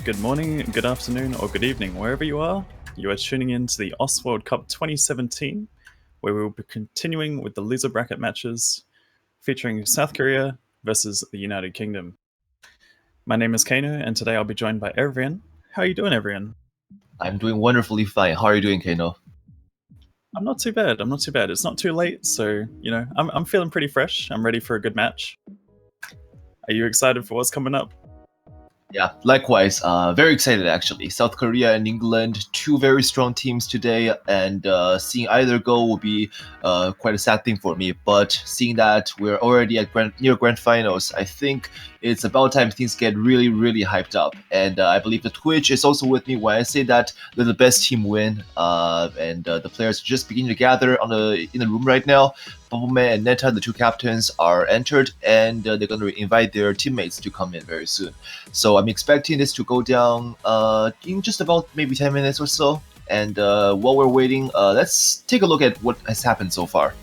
Good morning, good afternoon, or good evening, wherever you are. You are tuning in to the OS World Cup 2017, where we will be continuing with the loser bracket matches featuring South Korea versus the United Kingdom. My name is Kano, and today I'll be joined by Evrian. How are you doing, Evrian? I'm doing wonderfully fine. How are you doing, Kano? I'm not too bad. It's not too late, so I'm feeling pretty fresh. I'm ready for a good match. Are you excited for what's coming up? Yeah, likewise. Very excited actually. South Korea and England, two very strong teams today, and seeing either go will be quite a sad thing for me. But seeing that we're already at near grand finals, I think it's about time things get really, really hyped up. And I believe the Twitch is also with me when I say that let the best team win. And the players are just beginning to gather in the room right now. Bubbleman and Neta, the two captains, are entered, and they're going to invite their teammates to come in very soon. So I'm expecting this to go down in just about maybe 10 minutes or so. And while we're waiting, let's take a look at what has happened so far.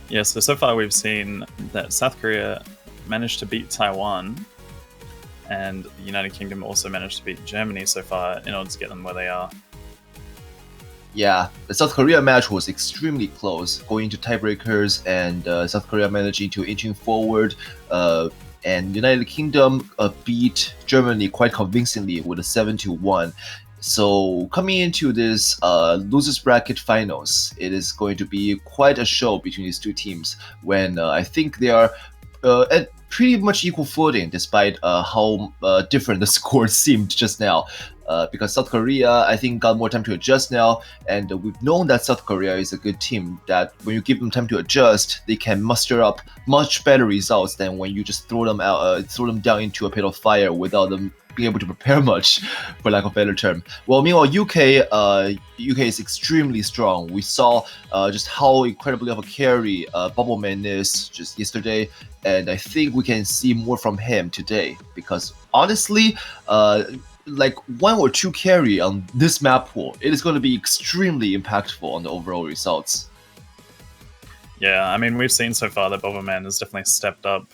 Yeah, so far we've seen that South Korea managed to beat Taiwan, and the United Kingdom also managed to beat Germany so far in order to get them where they are. Yeah, the South Korea match was extremely close, going to tiebreakers, and South Korea managing to inching forward. And United Kingdom beat Germany quite convincingly with a 7-1. So coming into this losers bracket finals, it is going to be quite a show between these two teams. When I think they are at pretty much equal footing, despite how different the scores seemed just now. Because South Korea, I think, got more time to adjust now, and we've known that South Korea is a good team, that when you give them time to adjust, they can muster up much better results than when you just throw them down into a pit of fire without them being able to prepare much, for lack of a better term. Well, meanwhile, UK is extremely strong. We saw just how incredibly of a carry Bubbleman is just yesterday, and I think we can see more from him today, because honestly, like one or two carry on this map pool, it is going to be extremely impactful on the overall results. Yeah, I mean, we've seen so far that Boberman has definitely stepped up.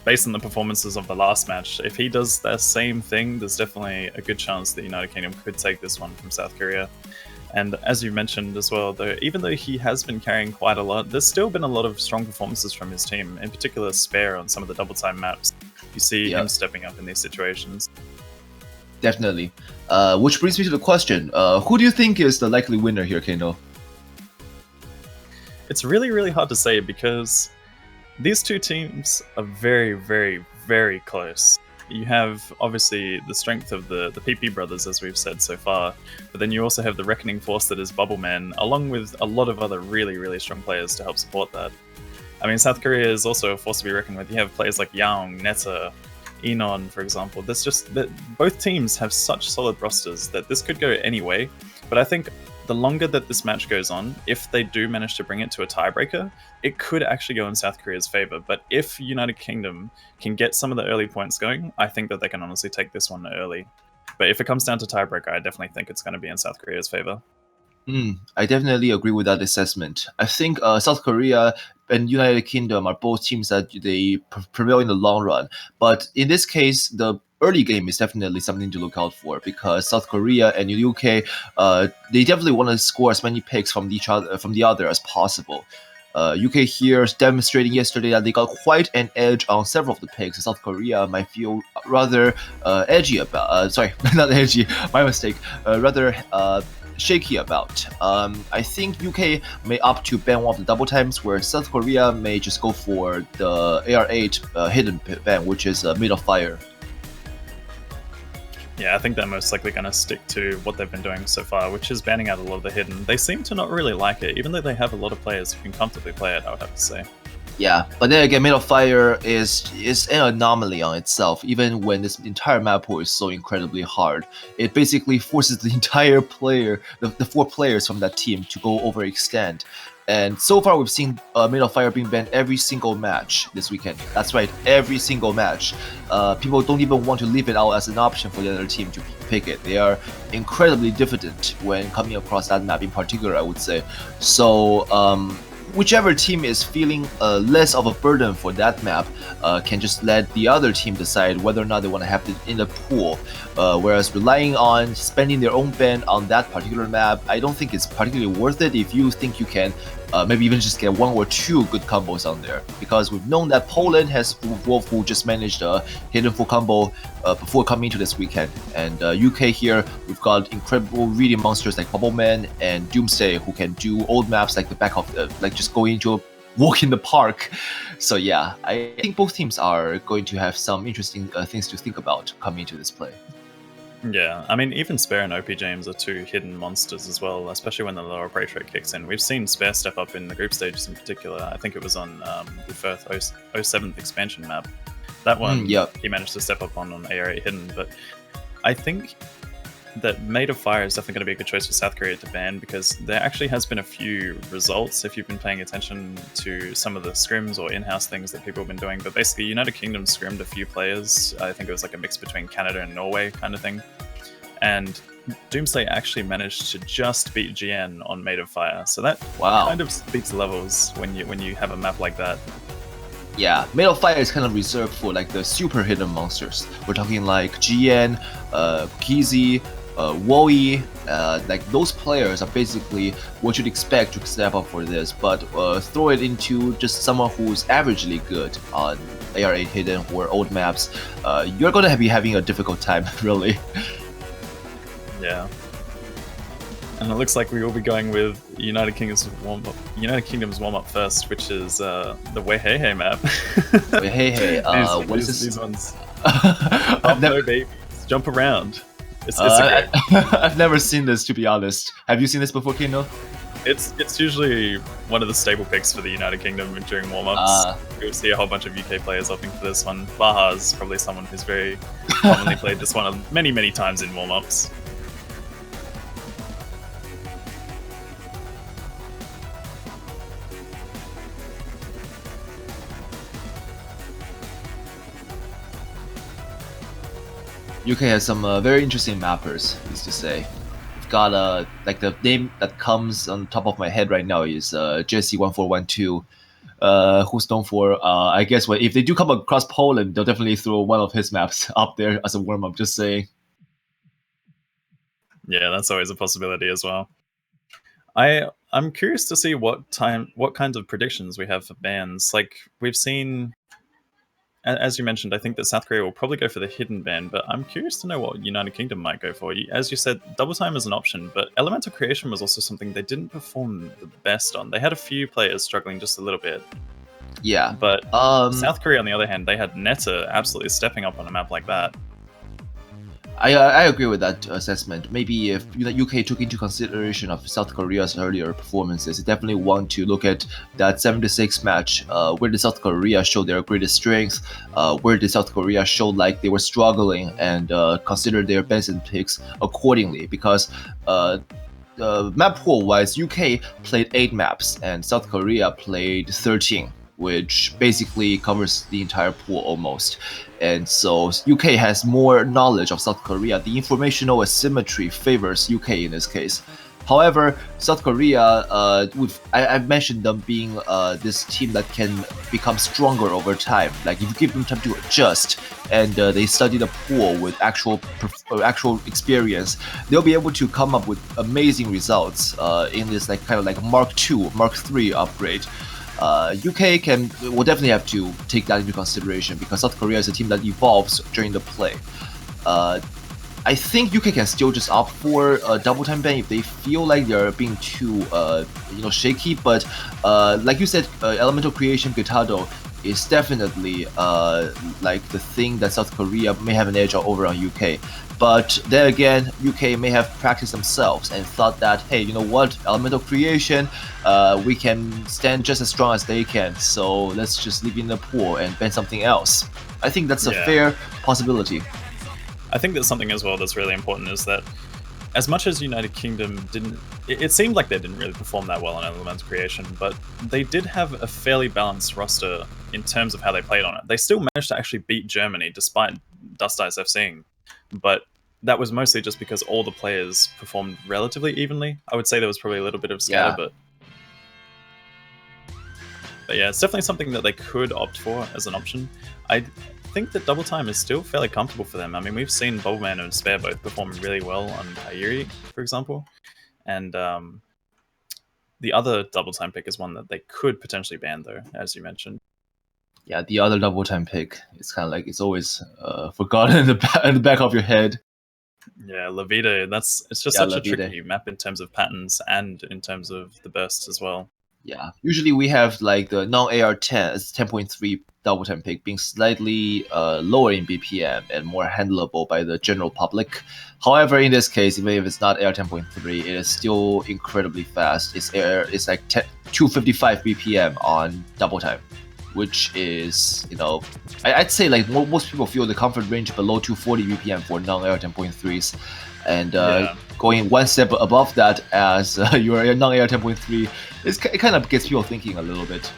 Based on the performances of the last match, if he does that same thing, there's definitely a good chance that United Kingdom could take this one from South Korea. And as you mentioned as well, though, even though he has been carrying quite a lot, there's still been a lot of strong performances from his team, in particular Spare on some of the double time maps. You see him stepping up in these situations. Definitely. Which brings me to the question, who do you think is the likely winner here, Kano? It's really, really hard to say because these two teams are very, very, very close. You have, obviously, the strength of the PP brothers, as we've said so far, but then you also have the reckoning force that is Bubbleman, along with a lot of other really, really strong players to help support that. I mean, South Korea is also a force to be reckoned with. You have players like Yaong, Neta, Enon, for example. There's just that both teams have such solid rosters that this could go any way. But I think the longer that this match goes on, if they do manage to bring it to a tiebreaker, it could actually go in South Korea's favor. But if United Kingdom can get some of the early points going, I think that they can honestly take this one early. But if it comes down to tiebreaker, I definitely think it's going to be in South Korea's favor. I definitely agree with that assessment. I think South Korea and United Kingdom are both teams that they prevail in the long run. But in this case, the early game is definitely something to look out for, because South Korea and the UK, they definitely want to score as many picks from the other as possible. UK here is demonstrating yesterday that they got quite an edge on several of the picks. South Korea might feel rather edgy about. Sorry, not edgy. My mistake. Rather shaky about. I think UK may opt to ban one of the double times, where South Korea may just go for the AR8 hidden ban, which is made of fire. Yeah, I think they're most likely going to stick to what they've been doing so far, which is banning out a lot of the hidden. They seem to not really like it, even though they have a lot of players who can comfortably play it, I would have to say. Yeah, but then again, Made of Fire is an anomaly on itself, even when this entire map pool is so incredibly hard. It basically forces the entire player, the four players from that team, to go overextend. And so far, we've seen Made of Fire being banned every single match this weekend. That's right, every single match. People don't even want to leave it out as an option for the other team to pick it. They are incredibly diffident when coming across that map in particular, I would say. So, whichever team is feeling less of a burden for that map can just let the other team decide whether or not they want to have it in the pool. Whereas relying on spending their own ban on that particular map, I don't think it's particularly worth it if you think you can maybe even just get 1 or 2 good combos on there. Because we've known that Poland has Wolf who just managed a hidden full combo before coming into this weekend. And UK here, we've got incredible reading monsters like Bubble Man and Doomsday who can do old maps like the back of like just going into a walk in the park. So yeah, I think both teams are going to have some interesting things to think about coming into this play. Yeah, I mean, even Spare and OP James are 2 hidden monsters as well, especially when the lower prey rate kicks in. We've seen Spare step up in the group stages in particular. I think it was on the first 07th expansion map. That one, he managed to step up on AR8 hidden, but I think that Made of Fire is definitely going to be a good choice for South Korea to ban, because there actually has been a few results, if you've been paying attention to some of the scrims or in-house things that people have been doing. But basically, United Kingdom scrimmed a few players. I think it was like a mix between Canada and Norway kind of thing. And Doomsday actually managed to just beat GN on Made of Fire. So that kind of speaks levels when you have a map like that. Yeah, Made of Fire is kind of reserved for like the super hidden monsters. We're talking like GN, Kizzy, Woey, like those players are basically what you'd expect to step up for this, but throw it into just someone who's averagely good on AR8 hidden or old maps, you're gonna be having a difficult time, really. Yeah. And it looks like we will be going with United Kingdom's warm-up first, which is the Wehehe map. Wehehe, what is this? These ones. No babies. Jump around. It's a great... I've never seen this, to be honest. Have you seen this before, Kino? It's usually one of the stable picks for the United Kingdom during warm-ups. You'll see a whole bunch of UK players opting for this one. Baha is probably someone who's very commonly played this one many, many times in warm-ups. UK has some very interesting mappers, needs to say. We've got like the name that comes on top of my head right now is Jesse1412, who's known for I guess if they do come across Poland, they'll definitely throw one of his maps up there as a warm-up, just saying. Yeah, that's always a possibility as well. I'm curious to see what kinds of predictions we have for bans. Like, we've seen, as you mentioned, I think that South Korea will probably go for the hidden ban, but I'm curious to know what United Kingdom might go for. As you said, double time is an option, but Elemental Creation was also something they didn't perform the best on. They had a few players struggling just a little bit. Yeah. But South Korea, on the other hand, they had Netta absolutely stepping up on a map like that. I agree with that assessment. Maybe if UK took into consideration of South Korea's earlier performances, they definitely want to look at that 76 match, where did South Korea show their greatest strength, where did South Korea show like they were struggling, and consider their best picks accordingly. Because map pool wise, UK played 8 maps and South Korea played 13. Which basically covers the entire pool almost. And so UK has more knowledge of South Korea. The informational asymmetry favors UK in this case. However, South Korea, I've mentioned them being this team that can become stronger over time. Like if you give them time to adjust and they study the pool with actual experience, they'll be able to come up with amazing results in this kind of Mark II, Mark III upgrade. UK will definitely have to take that into consideration because South Korea is a team that evolves during the play. I think UK can still just opt for a double time ban if they feel like they're being too shaky. But like you said, Elemental Creation Gitado is definitely like the thing that South Korea may have an edge over on UK. But then again, UK may have practiced themselves and thought that, hey, you know what, Elemental Creation, we can stand just as strong as they can, so let's just leave it in the pool and ban something else. I think that's a fair possibility. I think that something as well that's really important is that as much as United Kingdom didn't, it seemed like they didn't really perform that well on Elemental Creation, but they did have a fairly balanced roster in terms of how they played on it. They still managed to actually beat Germany despite Dust Ice FCing, but that was mostly just because all the players performed relatively evenly. I would say there was probably a little bit of scatter, but But yeah, it's definitely something that they could opt for as an option. I think that double time is still fairly comfortable for them. I mean, we've seen Bubbleman and Spare both perform really well on Airi, for example, and the other double time pick is one that they could potentially ban, though, as you mentioned. Yeah, the other double time pick, it's kind of like it's always forgotten in the back of your head. Yeah, Levita, it's just Yeah, such a Levita. tricky map in terms of patterns and in terms of the bursts as well. Yeah, usually we have like the non-AR 10, it's 10.3 double time pick being slightly lower in BPM and more handleable by the general public. However, in this case, even if it's not AR 10.3, it is still incredibly fast. It's like 255 BPM on double time, which is, I'd say like most people feel the comfort range below 240 BPM for non-AR 10.3s. And going one step above that as your non-AR 10.3, it kind of gets people thinking a little bit.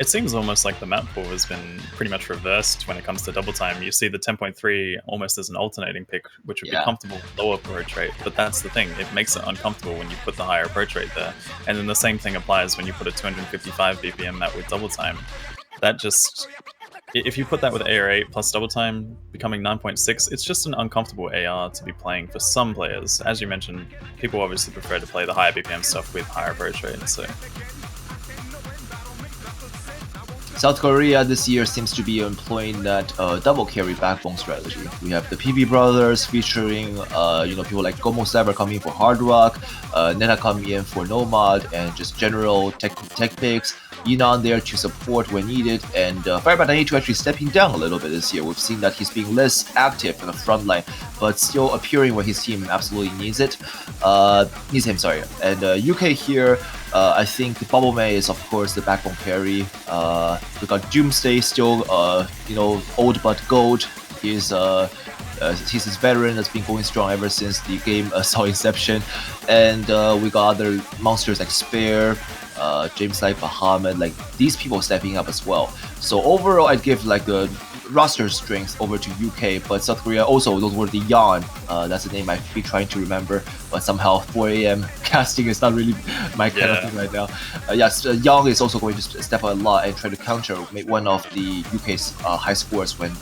It seems almost like the map pool has been pretty much reversed when it comes to double time. You see the 10.3 almost as an alternating pick, which would be comfortable with lower approach rate. But that's the thing, it makes it uncomfortable when you put the higher approach rate there. And then the same thing applies when you put a 255 BPM map with double time. That just, if you put that with AR8 plus double time becoming 9.6, it's just an uncomfortable AR to be playing for some players. As you mentioned, people obviously prefer to play the higher BPM stuff with higher approach rate. So South Korea this year seems to be employing that double carry backbone strategy. We have the PB brothers featuring people like Gomo Saber coming in for Hard Rock, Nena coming in for Nomad, and just general tech picks. Yinan there to support when needed, and Firebat 92 actually stepping down a little bit this year. We've seen that he's being less active in the front line, but still appearing when his team absolutely needs him. And UK here, I think Bubbleman is of course the backbone carry. We got Doomsday still, old but gold. He's this veteran that's been going strong ever since the game saw inception, and we got other monsters like Spare, James like Bahamut, like these people stepping up as well. So overall, I'd give like the roster strength over to UK, but South Korea also, those were the Yan. That's the name I'd be trying to remember, but somehow 4 a.m. casting is not really my kind of thing right now. Yes, Young is also going to step up a lot and try to counter one of the UK's high scores when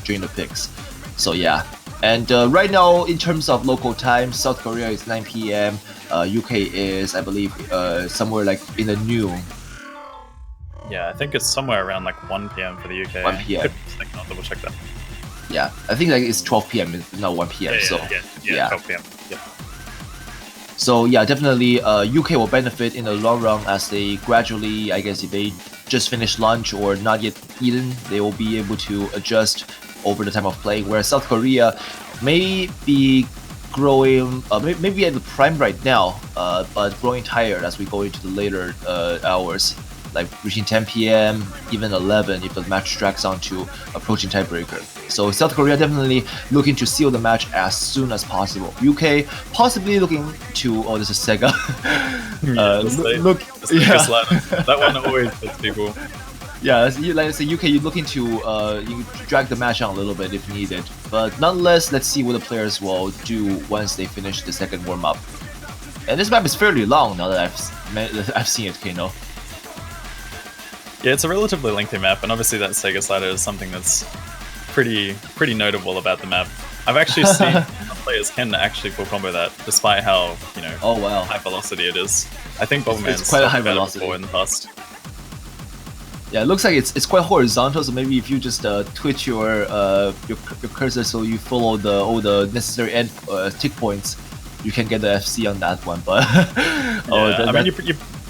during the picks. So yeah, and right now in terms of local time, South Korea is 9 p.m. UK is, I believe, somewhere like in the noon. Yeah, I think it's somewhere around like 1 p.m. for the UK. 1 p.m. I'll double check that. Yeah, I think like it's 12 p.m. It's not 1 p.m. Yeah, 12 p.m. Yeah. So yeah, definitely UK will benefit in the long run as they gradually, I guess if they just finished lunch or not yet eaten, they will be able to adjust over the time of play, whereas South Korea may be growing, maybe at the prime right now, but growing tired as we go into the later hours, like reaching 10 p.m., even 11 if the match drags on to approaching tiebreaker. So South Korea definitely looking to seal the match as soon as possible. UK possibly looking to, this is Sega. That one always hits people. Yeah, like I say, UK, you're looking to you drag the match on a little bit if needed. But nonetheless, let's see what the players will do once they finish the second warm-up. And this map is fairly long now that I've seen it, Kano. Yeah, it's a relatively lengthy map, and obviously that Sega slider is something that's pretty notable about the map. I've actually seen players can actually full combo that, despite how high velocity it is. I think Bubbleman's it's quite a high velocity in the past. Yeah, it looks like it's quite horizontal. So maybe if you just twitch your cursor so you follow all the necessary tick points, you can get the FC on that one. But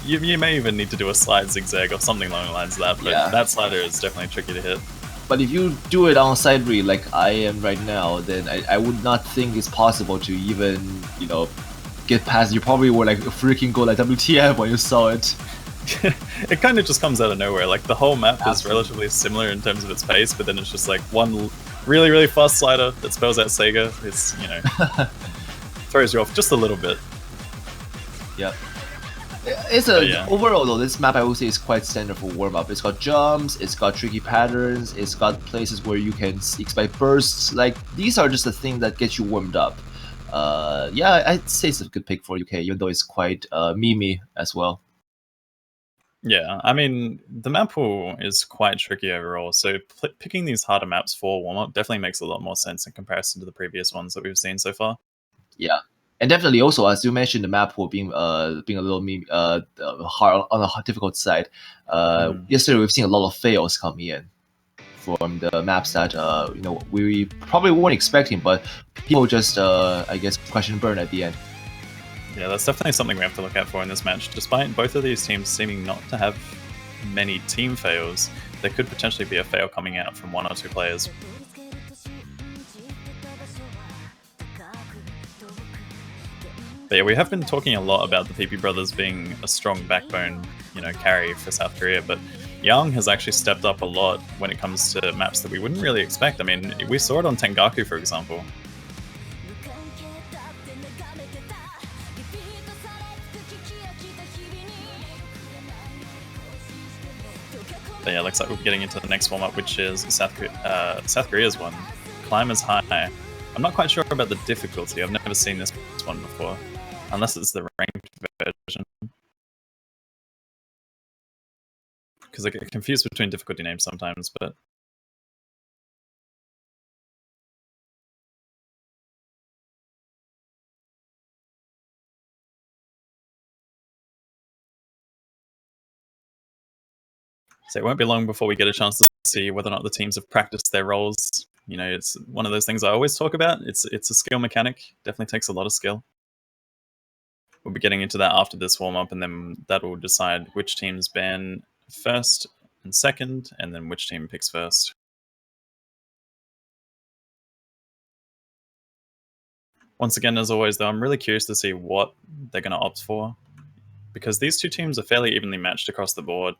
you may even need to do a slide zigzag or something along the lines of that. But that slider is definitely tricky to hit. But if you do it on side read like I am right now, then I would not think it's possible to even get past. You probably were like freaking go like WTF when you saw it. It kind of just comes out of nowhere. Like the whole map is relatively similar in terms of its pace, but then it's just like one really fast slider that spells out Sega. It's throws you off just a little bit. Yeah. It's overall though, this map I would say is quite standard for warm up. It's got jumps, it's got tricky patterns, it's got places where you can expect bursts. Like these are just the things that get you warmed up. I'd say it's a good pick for UK, even though it's quite memey as well. Yeah, I mean, the map pool is quite tricky overall, so picking these harder maps for warm-up definitely makes a lot more sense in comparison to the previous ones that we've seen so far. Yeah, and definitely also as you mentioned, the map pool being a little hard on the difficult side. Yesterday we've seen a lot of fails come in from the maps that we probably weren't expecting, but people just I guess crash and burn at the end. Yeah, that's definitely something we have to look out for in this match. Despite both of these teams seeming not to have many team fails, there could potentially be a fail coming out from one or two players. But yeah, we have been talking a lot about the PP brothers being a strong backbone, carry for South Korea, but Young has actually stepped up a lot when it comes to maps that we wouldn't really expect. I mean, we saw it on Tengaku, for example. But yeah, looks like we're getting into the next warm-up, which is South Korea's one. Climb is high. I'm not quite sure about the difficulty. I've never seen this one before, unless it's the ranked version. Because I get confused between difficulty names sometimes, but... So it won't be long before we get a chance to see whether or not the teams have practiced their roles. It's one of those things I always talk about. It's a skill mechanic. Definitely takes a lot of skill. We'll be getting into that after this warm-up, and then that will decide which teams ban first and second, and then which team picks first. Once again, as always, though, I'm really curious to see what they're going to opt for, because these two teams are fairly evenly matched across the board.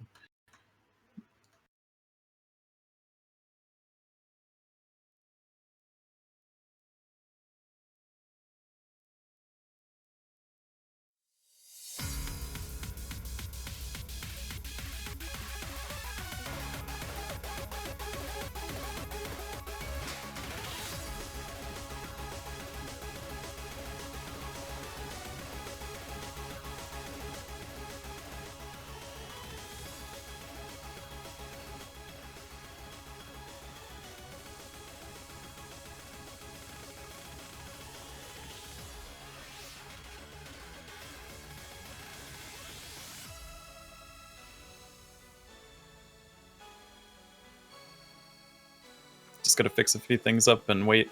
Just got to fix a few things up and wait.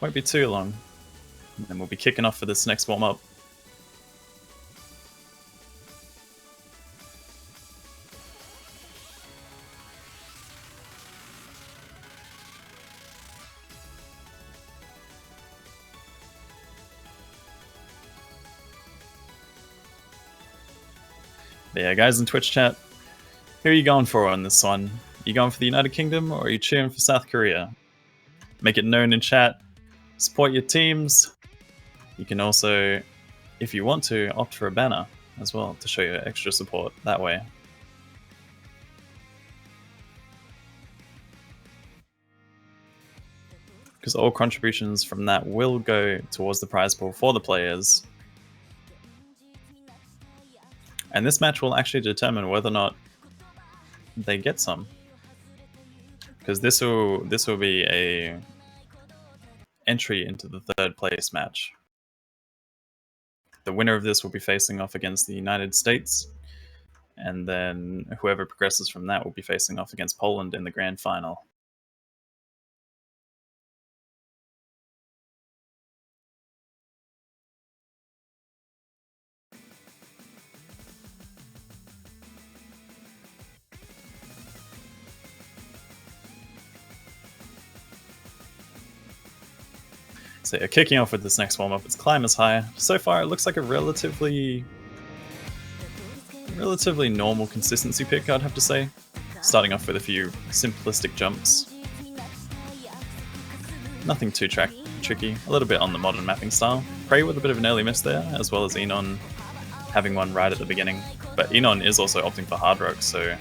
Won't be too long. And then we'll be kicking off for this next warm-up. But yeah, guys in Twitch chat, who are you going for on this one? You going for the United Kingdom, or are you cheering for South Korea? Make it known in chat. Support your teams. You can also, if you want to, opt for a banner as well to show your extra support that way. Because all contributions from that will go towards the prize pool for the players. And this match will actually determine whether or not they get some. Because this will be a entry into the third place match. The winner of this will be facing off against the United States, and then whoever progresses from that will be facing off against Poland in the grand final. So yeah, kicking off with this next warm-up, it's Climb is High. So far, it looks like a relatively normal consistency pick, I'd have to say. Starting off with a few simplistic jumps. Nothing too tricky, a little bit on the modern mapping style. Prey with a bit of an early miss there, as well as Enon having one right at the beginning. But Enon is also opting for Hard Rock, so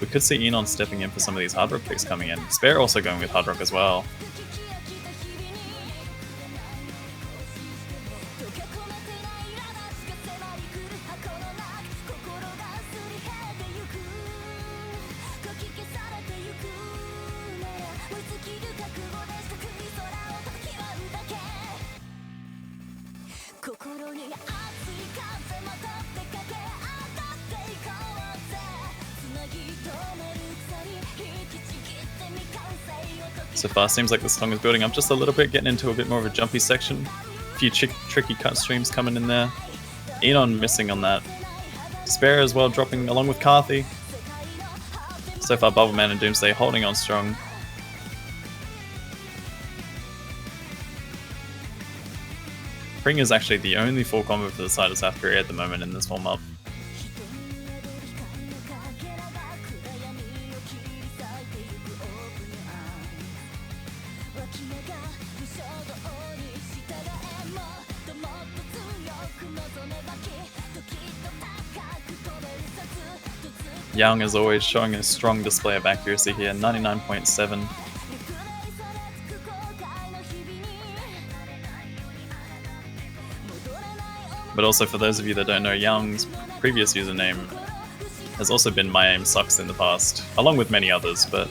we could see Enon stepping in for some of these Hard Rock picks coming in. Spare also going with Hard Rock as well. So far, seems like the song is building up just a little bit, getting into a bit more of a jumpy section. A few tricky cut streams coming in there. Enon missing on that. Spare as well dropping along with Carthy. So far, Bubbleman and Doomsday holding on strong. Pring is actually the only full combo for the side of South Korea at the moment in this warm-up. Young is always showing a strong display of accuracy here, 99.7. But also for those of you that don't know, Young's previous username has also been My Aim Sucks in the past, along with many others, but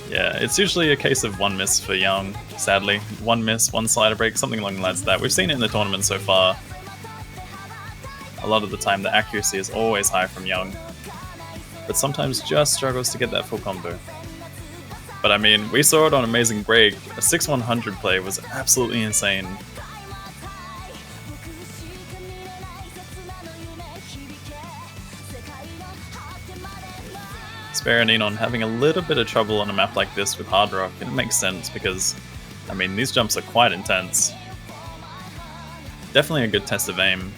yeah, it's usually a case of one miss for Young, sadly. One miss, one slider break, something along the lines of that. We've seen it in the tournament so far. A lot of the time the accuracy is always high from Young, but sometimes just struggles to get that full combo. But I mean, we saw it on Amazing Break. A 6-100 play was absolutely insane. Spare and Enon having a little bit of trouble on a map like this with Hard Rock, and it makes sense because, I mean, these jumps are quite intense. Definitely a good test of aim.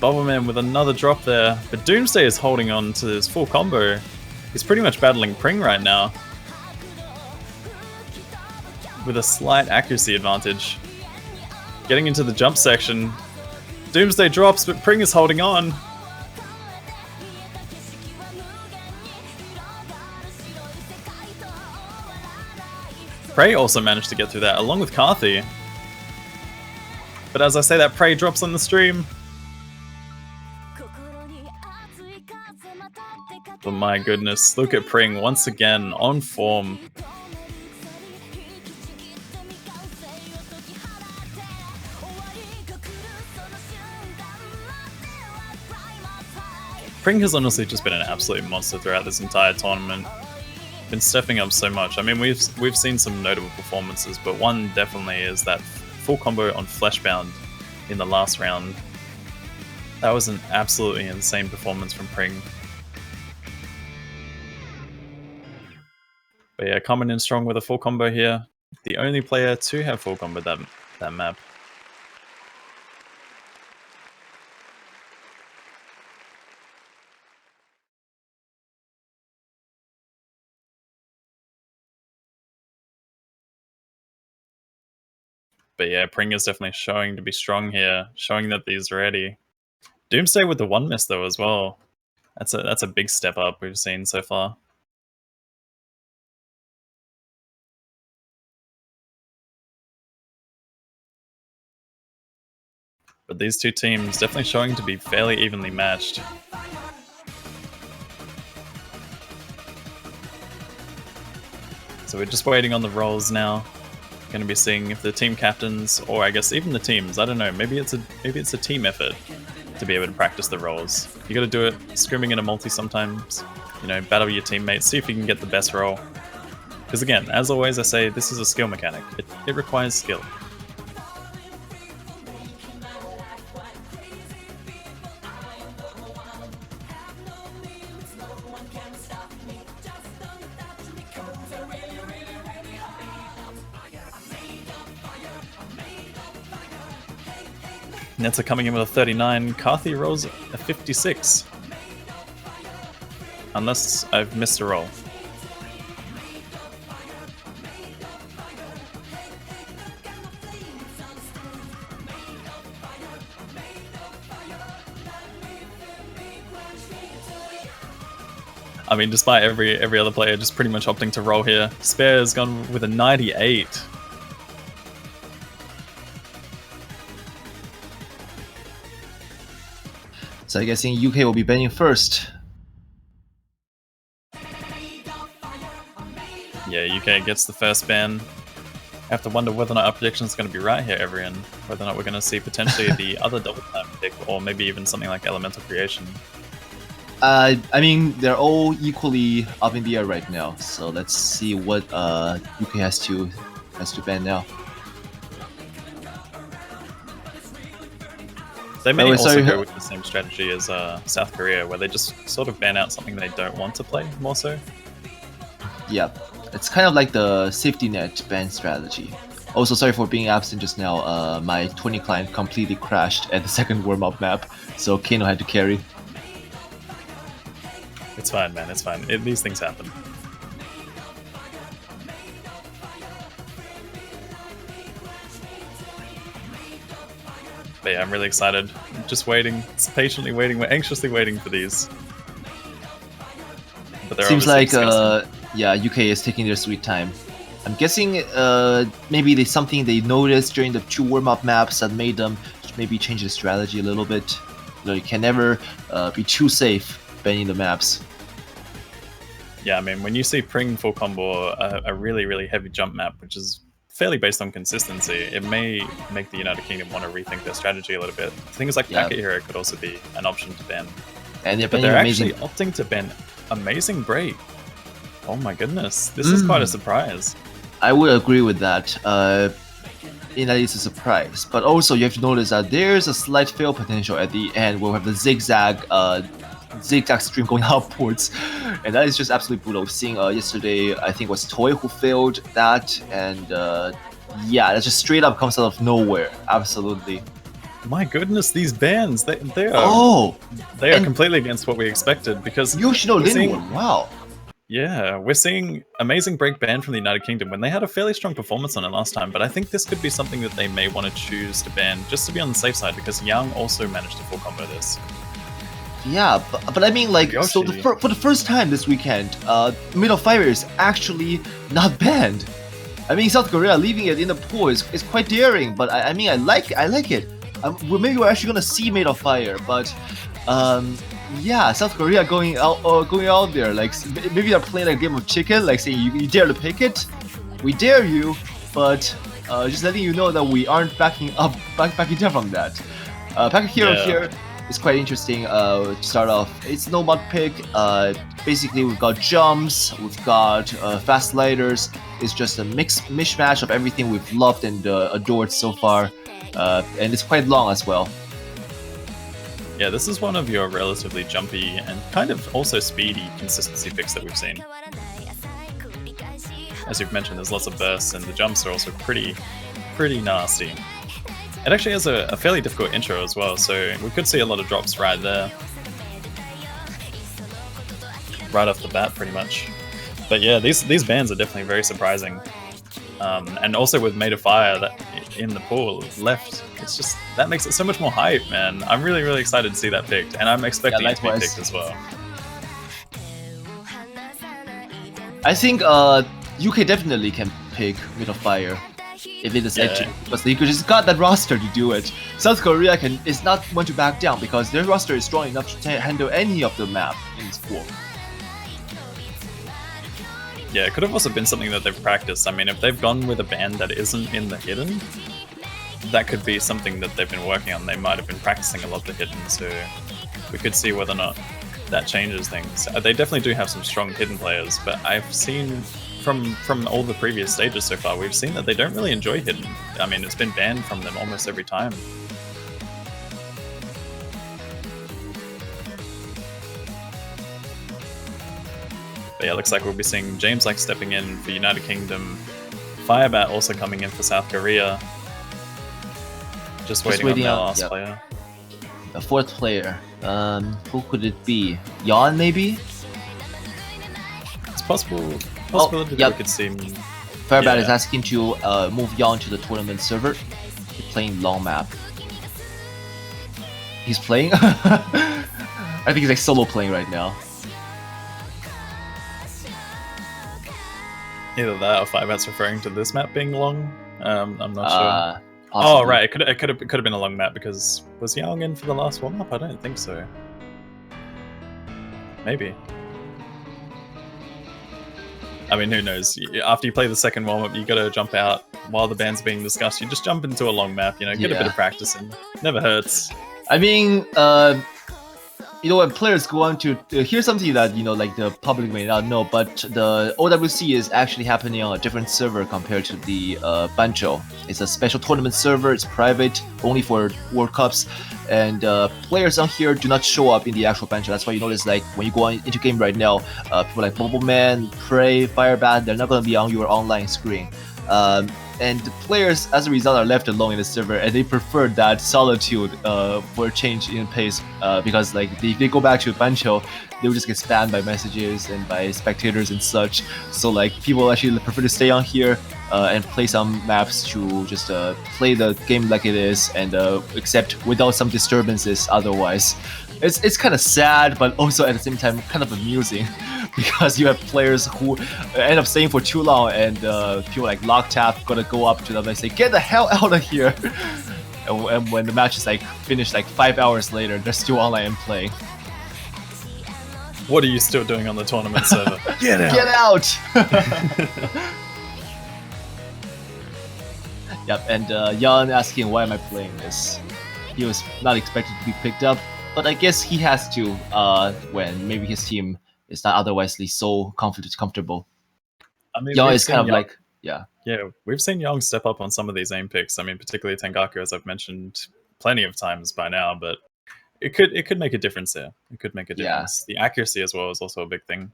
Bubbleman with another drop there, but Doomsday is holding on to his full combo. He's pretty much battling Pring right now, with a slight accuracy advantage. Getting into the jump section, Doomsday drops, but Pring is holding on. Prey also managed to get through that, along with Carthy. But as I say that, Prey drops on the stream. But my goodness, look at Pring once again on form. Pring has honestly just been an absolute monster throughout this entire tournament. Been stepping up so much. I mean, we've seen some notable performances, but one definitely is that full combo on Fleshbound in the last round. That was an absolutely insane performance from Pring. But yeah, coming in strong with a full combo here. The only player to have full combo that map. But yeah, Pring is definitely showing to be strong here, showing that he's ready. Doomsday with the one miss though as well. That's a big step up we've seen so far. But these two teams definitely showing to be fairly evenly matched. So we're just waiting on the rolls now. Going to be seeing if the team captains, or I guess even the teams, I don't know, maybe it's a team effort to be able to practice the roles. You got to do it scrimming in a multi sometimes. You know, battle your teammates, see if you can get the best roll. Because again, as always, I say this is a skill mechanic. It requires skill. Nets are coming in with a 39. Carthy rolls a 56. Unless I've missed a roll. I mean, despite every other player just pretty much opting to roll here, Spare's gone with a 98. So I guess in UK will be banning first. Yeah, UK gets the first ban. have to wonder whether or not our prediction is going to be right here, Evrian. Whether or not we're going to see potentially the other double time pick, or maybe even something like Elemental Creation. I mean, they're all equally up in the air right now. So let's see what UK has to ban now. They may also go with the same strategy as South Korea, where they just sort of ban out something they don't want to play, more so. Yeah, it's kind of like the safety net ban strategy. Also, sorry for being absent just now. My 20 client completely crashed at the second warm-up map, so Kano had to carry. It's fine, man, it's fine. These things happen. But yeah, I'm really excited. I'm just waiting, patiently waiting, we're anxiously waiting for these. But seems like yeah, UK is taking their sweet time. I'm guessing maybe there's something they noticed during the 2 warm-up maps that made them maybe change the strategy a little bit. You know, you can never be too safe banning the maps. Yeah, I mean, when you see Pring full combo a really, really heavy jump map, which is fairly based on consistency, it may make the United Kingdom want to rethink their strategy a little bit. Things like Packet Hero could also be an option to ban. And they're actually opting to ban Amazing Break. Oh my goodness, this is quite a surprise. I would agree with that. In that it's a surprise, but also you have to notice that there's a slight fail potential at the end where we have the zigzag stream going upwards, and that is just absolutely brutal. Seeing yesterday, I think it was Toy who failed that, and yeah, that just straight up comes out of nowhere. Absolutely. My goodness, these bans, they are completely against what we expected, because Yoshino Linwood, wow. Yeah, we're seeing Amazing Break banned from the United Kingdom when they had a fairly strong performance on it last time, but I think this could be something that they may want to choose to ban just to be on the safe side, because Young also managed to full combo this. Yeah, but I mean, like, Yoshi. So for the first time this weekend, Middle Fire is actually not banned. I mean, South Korea leaving it in the pool is quite daring, but I mean, I like it. Maybe we're actually gonna see Made of Fire, but yeah, South Korea going out there, like maybe they're playing like a game of chicken, like saying you dare to pick it, we dare you, but just letting you know that we aren't backing down from that. Packet Hero here is quite interesting. To start off, it's no mod pick. Basically, we've got jumps, we've got fast sliders. It's just a mishmash of everything we've loved and adored so far, and it's quite long as well. Yeah, this is one of your relatively jumpy and kind of also speedy consistency picks that we've seen. As you've mentioned, there's lots of bursts, and the jumps are also pretty nasty. It actually has a fairly difficult intro as well, so we could see a lot of drops right there. Right off the bat, pretty much. But yeah, these bans are definitely very surprising. And also with Made of Fire that in the pool left, it's just, that makes it so much more hype, man. I'm really, really excited to see that picked, and I'm expecting it to be picked as well. I think UK definitely can pick Made of Fire if it is edgy, because they just got that roster to do it. South Korea is not one to back down because their roster is strong enough to handle any of the map in this pool. Yeah, it could have also been something that they've practiced. I mean, if they've gone with a band that isn't in the hidden, that could be something that they've been working on. They might have been practicing a lot of the hidden, so we could see whether or not that changes things. They definitely do have some strong hidden players, but I've seen from all the previous stages so far, we've seen that they don't really enjoy hidden. I mean, it's been banned from them almost every time. But yeah, looks like we'll be seeing James like stepping in for United Kingdom. Firebat also coming in for South Korea. Just waiting on their last player. A fourth player. Who could it be? Yan, maybe? It's possible. Possibility that we could see. Firebat is asking to move Yan to the tournament server. He's playing long map. He's playing? I think he's like solo playing right now. Either that or Firebat's referring to this map being long. I'm not sure. Possibly. Oh right, it could have been a long map, because was Yang in for the last warm up? I don't think so. Maybe. I mean, who knows? After you play the second warm up, you gotta jump out while the band's being discussed, you just jump into a long map, get a bit Yeah. of practice in. Never hurts. I mean, when players go on to here's something that like the public may not know, but the OWC is actually happening on a different server compared to the Bancho. It's a special tournament server. It's private, only for World Cups, and players on here do not show up in the actual Bancho. That's why you notice like when you go into game right now, people like Bobbleman, Prey, Firebat, they're not going to be on your online screen. And the players, as a result, are left alone in the server, and they prefer that solitude for a change in pace because, like, if they go back to Bancho, they will just get spammed by messages and by spectators and such. So, like, people actually prefer to stay on here and play some maps to just play the game like it is and accept without some disturbances otherwise. It's kind of sad, but also at the same time kind of amusing. Because you have players who end up staying for too long, and people like Locktap gonna go up to them and say, "Get the hell out of here!" and when the match is like finished, like 5 hours later, they're still online and playing. What are you still doing on the tournament server? Get out! Get out! Yep, and Jan asking why am I playing this? He was not expected to be picked up, but I guess he has to when maybe his team is not otherwise so comfortable. I mean, Young is kind of like, yeah. Yeah, we've seen Young step up on some of these aim picks. I mean, particularly Tengaku, as I've mentioned plenty of times by now, but it could make a difference there. It could make a difference. Yeah. The accuracy as well is also a big thing.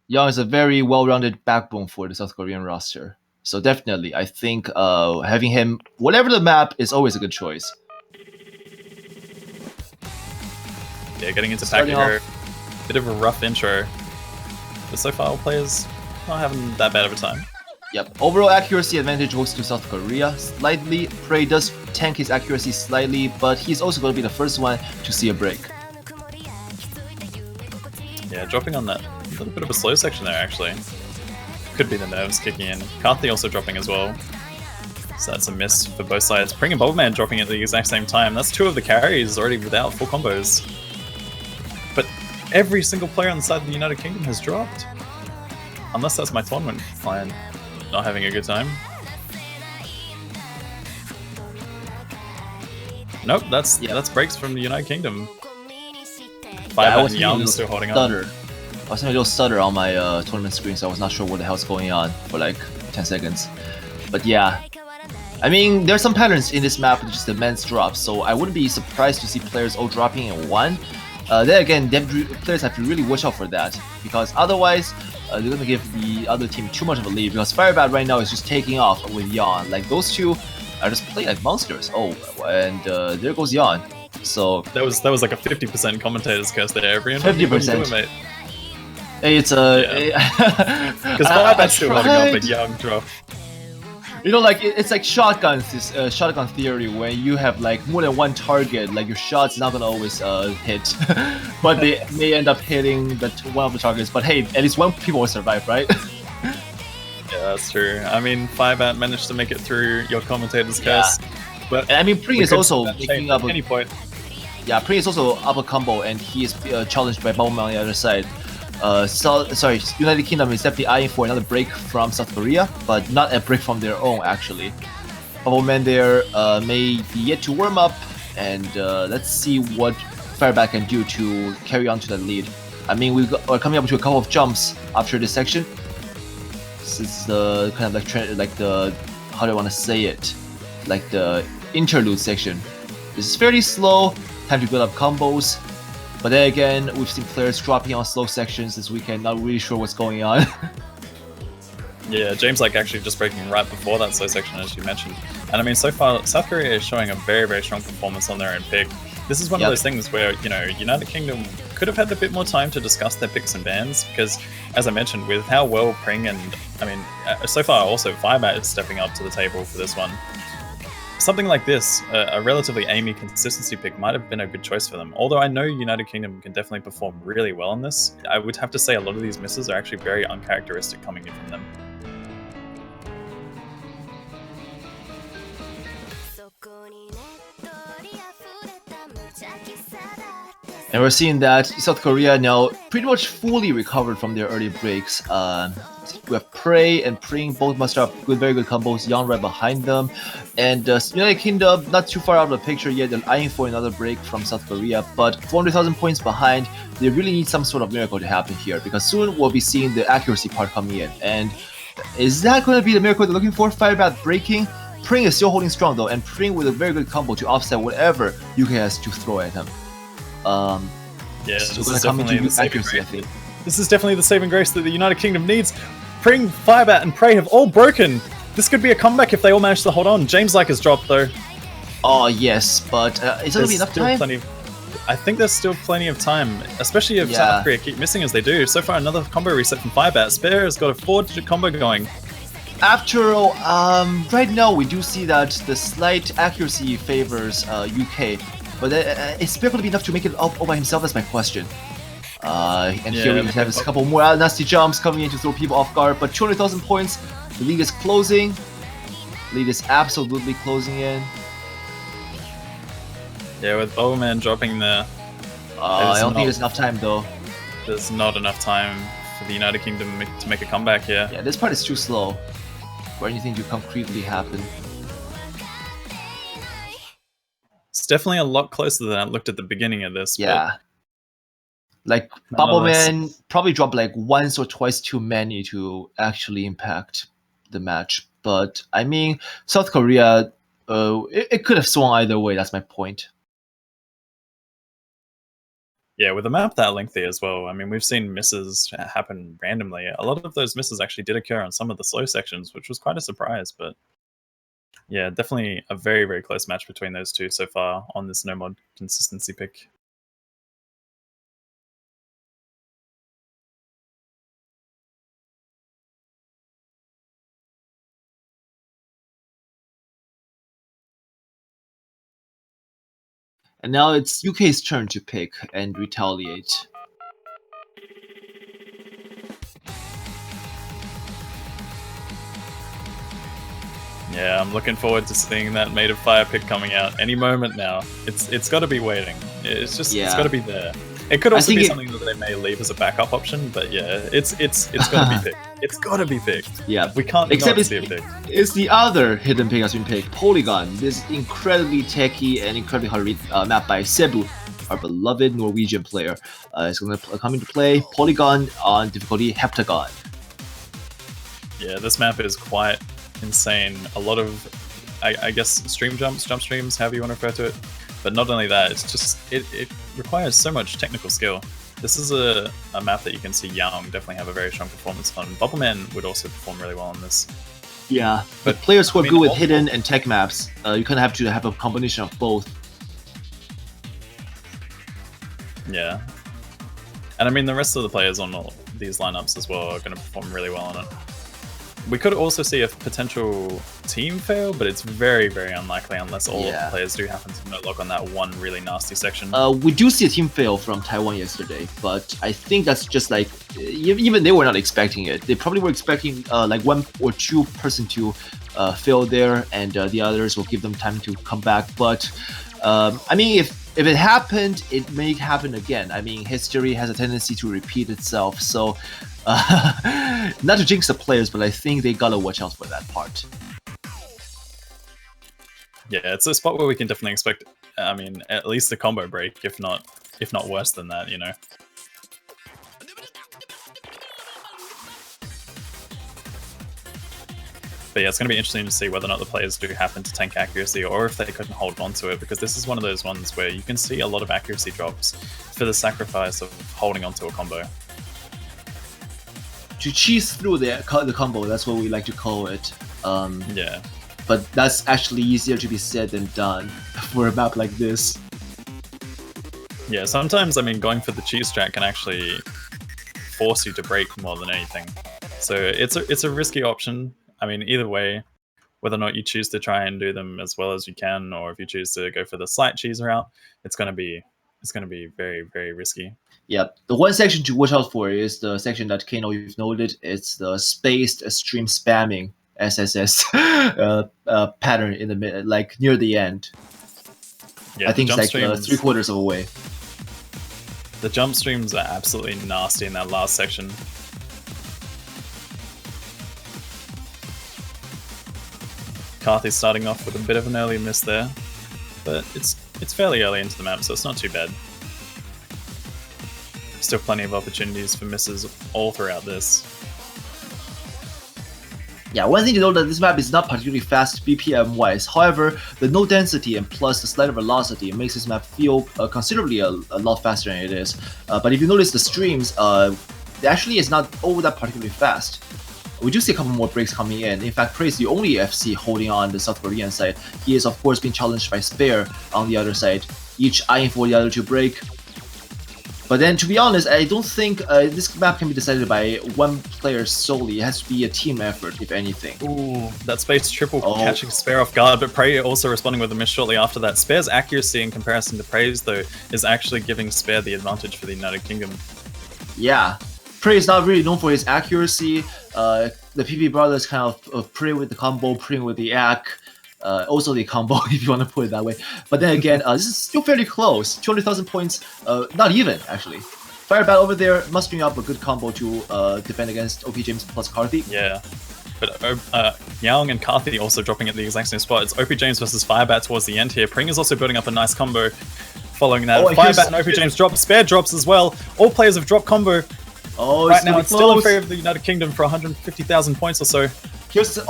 Young is a very well-rounded backbone for the South Korean roster. So definitely, I think having him, whatever the map, is always a good choice. Yeah, getting into Pack here, bit of a rough intro. But so far, players not having that bad of a time. Yep. Overall accuracy advantage goes to South Korea slightly. Prey does tank his accuracy slightly, but he's also going to be the first one to see a break. Yeah, dropping on that little bit of a slow section there, actually. Could be the nerves kicking in. Karthi also dropping as well. So that's a miss for both sides. Pring and Bobbleman dropping at the exact same time. That's two of the carries already without full combos. But every single player on the side of the United Kingdom has dropped. Unless that's my tournament client not having a good time. Nope, that's breaks from the United Kingdom. Five and Young still holding on. I was having a little stutter on my tournament screen, so I was not sure what the hell's going on for like 10 seconds. But yeah, I mean, there's some patterns in this map that just demands drops, so I wouldn't be surprised to see players all dropping in one. Then again, players have to really watch out for that, because otherwise they're going to give the other team too much of a lead, because Firebat right now is just taking off with Yan. Like, those two are just playing like monsters. Oh, and there goes Yan. So that was like a 50% commentator's curse there, everyone. 50%. Mate? Hey, it's because Firebat's still holding on, but Young drop. You know, like it's like shotguns. This shotgun theory, where you have like more than one target, like your shot's not gonna always hit, but they may end up hitting one of the targets. But hey, at least one people will survive, right? Yeah, that's true. I mean, Firebat managed to make it through your commentator's curse, but and I mean, Pring is also making up any point. Yeah, Pring is also up a combo, and he is challenged by Bombman on the other side. United Kingdom is definitely eyeing for another break from South Korea, but not a break from their own, actually. Bubbleman there may be yet to warm up, and let's see what Firebat can do to carry on to the lead. I mean, we're coming up to a couple of jumps after this section. This is the kind of like the how do I want to say it? Like the interlude section. This is fairly slow, time to build up combos. But then again, we've seen players dropping on slow sections this weekend, not really sure what's going on. Yeah, James like actually just breaking right before that slow section, as you mentioned. And I mean, so far, South Korea is showing a very, very strong performance on their own pick. This is one of those things where, United Kingdom could have had a bit more time to discuss their picks and bans, because, as I mentioned, with how well Pring and, I mean, so far also Firebat is stepping up to the table for this one. Something like this, a relatively aimey consistency pick, might have been a good choice for them. Although I know United Kingdom can definitely perform really well on this, I would have to say a lot of these misses are actually very uncharacteristic coming in from them. And we're seeing that South Korea now pretty much fully recovered from their early breaks. We have Prey and Pring both must have very good combos. Young right behind them, and United Kingdom not too far out of the picture yet. They're eyeing for another break from South Korea, but 400,000 points behind. They really need some sort of miracle to happen here because soon we'll be seeing the accuracy part coming in. And is that going to be the miracle they're looking for? Firebat breaking. Pring is still holding strong though, and Pring with a very good combo to offset whatever UK has to throw at him. Yeah, so this gonna is come definitely into the saving accuracy, I grace. think. This is definitely the saving grace that the United Kingdom needs. Pring, Firebat, and Prey have all broken. This could be a comeback if they all manage to hold on. James Like has dropped though. Oh yes, but is there gonna be enough time? I think there's still plenty of time, especially if South Korea keep missing as they do. So far, another combo reset from Firebat. Spare has got a 4-digit combo going. After all, right now we do see that the slight accuracy favors UK, but is Spear going to be enough to make it up all by himself? That's my question. And here we have a couple more nasty jumps coming in to throw people off guard, but 200,000 points, the lead is closing. The lead is absolutely closing in. Yeah, with Bowman dropping there. I don't think there's enough time though. There's not enough time for the United Kingdom to make a comeback here. Yeah, this part is too slow for anything to concretely happen. It's definitely a lot closer than I looked at the beginning of this. Yeah. Like, Bubbleman probably dropped like once or twice too many to actually impact the match. But, I mean, South Korea, it could have swung either way, that's my point. Yeah, with a map that lengthy as well, I mean, we've seen misses happen randomly. A lot of those misses actually did occur on some of the slow sections, which was quite a surprise. But yeah, definitely a very, very close match between those two so far on this no mod consistency pick. And now it's UK's turn to pick and retaliate. Yeah, I'm looking forward to seeing that Made of Fire pick coming out any moment now. It's got to be waiting. It's just it's got to be there. It could also be something that they may leave as a backup option, but yeah, it's got to be picked. It's got to be picked. Yeah, we can't except not see it picked. It's the other hidden pick has been picked, Polygon. This incredibly techy and incredibly hard to read map by Cebu, our beloved Norwegian player. It's going to come into play. Polygon on difficulty Heptagon. Yeah, this map is quite insane. A lot of, I guess, jump streams, however you want to refer to it. But not only that, it's just it requires so much technical skill. This is a map that you can see Young definitely have a very strong performance on. Bubbleman would also perform really well on this. Yeah, but players who are good with hidden and tech maps, you kind of have to have a combination of both. Yeah, and I mean the rest of the players on all these lineups as well are going to perform really well on it. We could also see a potential team fail, but it's very, very unlikely unless all the players do happen to not lock on that one really nasty section. We do see a team fail from Taiwan yesterday, but I think that's just like, even they were not expecting it. They probably were expecting like 1 or 2 person to fail there, and the others will give them time to come back. But I mean, if it happened, it may happen again. I mean, history has a tendency to repeat itself, so not to jinx the players, but I think they gotta watch out for that part. Yeah, it's a spot where we can definitely expect, I mean, at least a combo break, if not worse than that, you know. But yeah, it's going to be interesting to see whether or not the players do happen to tank accuracy or if they couldn't hold on to it, because this is one of those ones where you can see a lot of accuracy drops for the sacrifice of holding on to a combo. To cheese through the combo, that's what we like to call it. Yeah. But that's actually easier to be said than done for a map like this. Yeah, sometimes, I mean, going for the cheese strat can actually force you to break more than anything. So it's a risky option. I mean, either way, whether or not you choose to try and do them as well as you can, or if you choose to go for the slight cheese route, it's going to be very, very risky. Yeah, the one section to watch out for is the section that Kano you've noted. It's the spaced stream spamming SSS pattern in the mid, like near the end. Yeah, I think it's like 3/4 of a way. The jump streams are absolutely nasty in that last section. Carthy's starting off with a bit of an early miss there, but it's fairly early into the map, so it's not too bad. Still plenty of opportunities for misses all throughout this. Yeah, one thing to note that this map is not particularly fast BPM wise. However, the no density and plus the slider velocity makes this map feel considerably a lot faster than it is. But if you notice the streams, it actually is not all that particularly fast. We do see a couple more breaks coming in. In fact, Prey is the only FC holding on the South Korean side. He is of course being challenged by Spare on the other side, each eyeing for the other to break. But then, to be honest, I don't think this map can be decided by one player solely. It has to be a team effort, if anything. Ooh, that space triple catching Spare off guard, but Prey also responding with a miss shortly after that. Spare's accuracy in comparison to Prey's, though, is actually giving Spare the advantage for the United Kingdom. Yeah, Prey is not really known for his accuracy. The PP brothers kind of Prey with the combo, Prey with the Ack. Also the combo, if you want to put it that way. But then again, this is still fairly close. 200,000 points, not even, actually. Firebat over there must bring up a good combo to defend against OP James plus Carthy. Yeah. But Yang and Carthy also dropping at the exact same spot. It's OP James versus Firebat towards the end here. Pring is also building up a nice combo following that. Firebat and OP James drop. Spare drops as well. All players have dropped combo. Oh, right now it's still in favor of the United Kingdom for 150,000 points or so. Here's the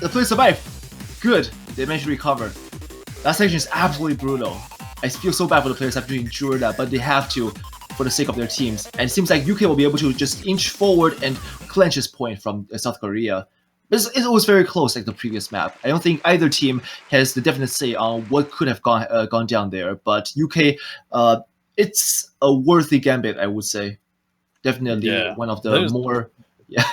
players survive. Good, they managed to recover. That section is absolutely brutal. I feel so bad for the players having to endure that, but they have to for the sake of their teams. And it seems like UK will be able to just inch forward and clench this point from South Korea. It was very close like the previous map. I don't think either team has the definite say on what could have gone down there, but UK, it's a worthy gambit, I would say. Definitely one of the more... Yeah.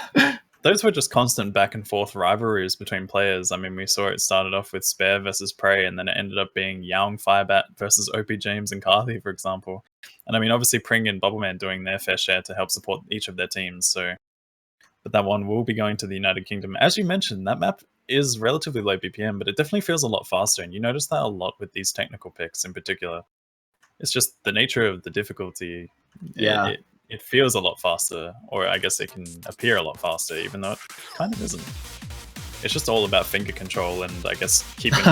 Those were just constant back and forth rivalries between players. I mean, we saw it started off with Spare versus Prey, and then it ended up being Young Firebat versus OP James and Carthy, for example. And I mean, obviously Pring and Bubbleman doing their fair share to help support each of their teams. So, but that one will be going to the United Kingdom. As you mentioned, that map is relatively low BPM, but it definitely feels a lot faster. And you notice that a lot with these technical picks in particular. It's just the nature of the difficulty. Yeah. It feels a lot faster, or I guess it can appear a lot faster, even though it kind of isn't. It's just all about finger control and I guess keeping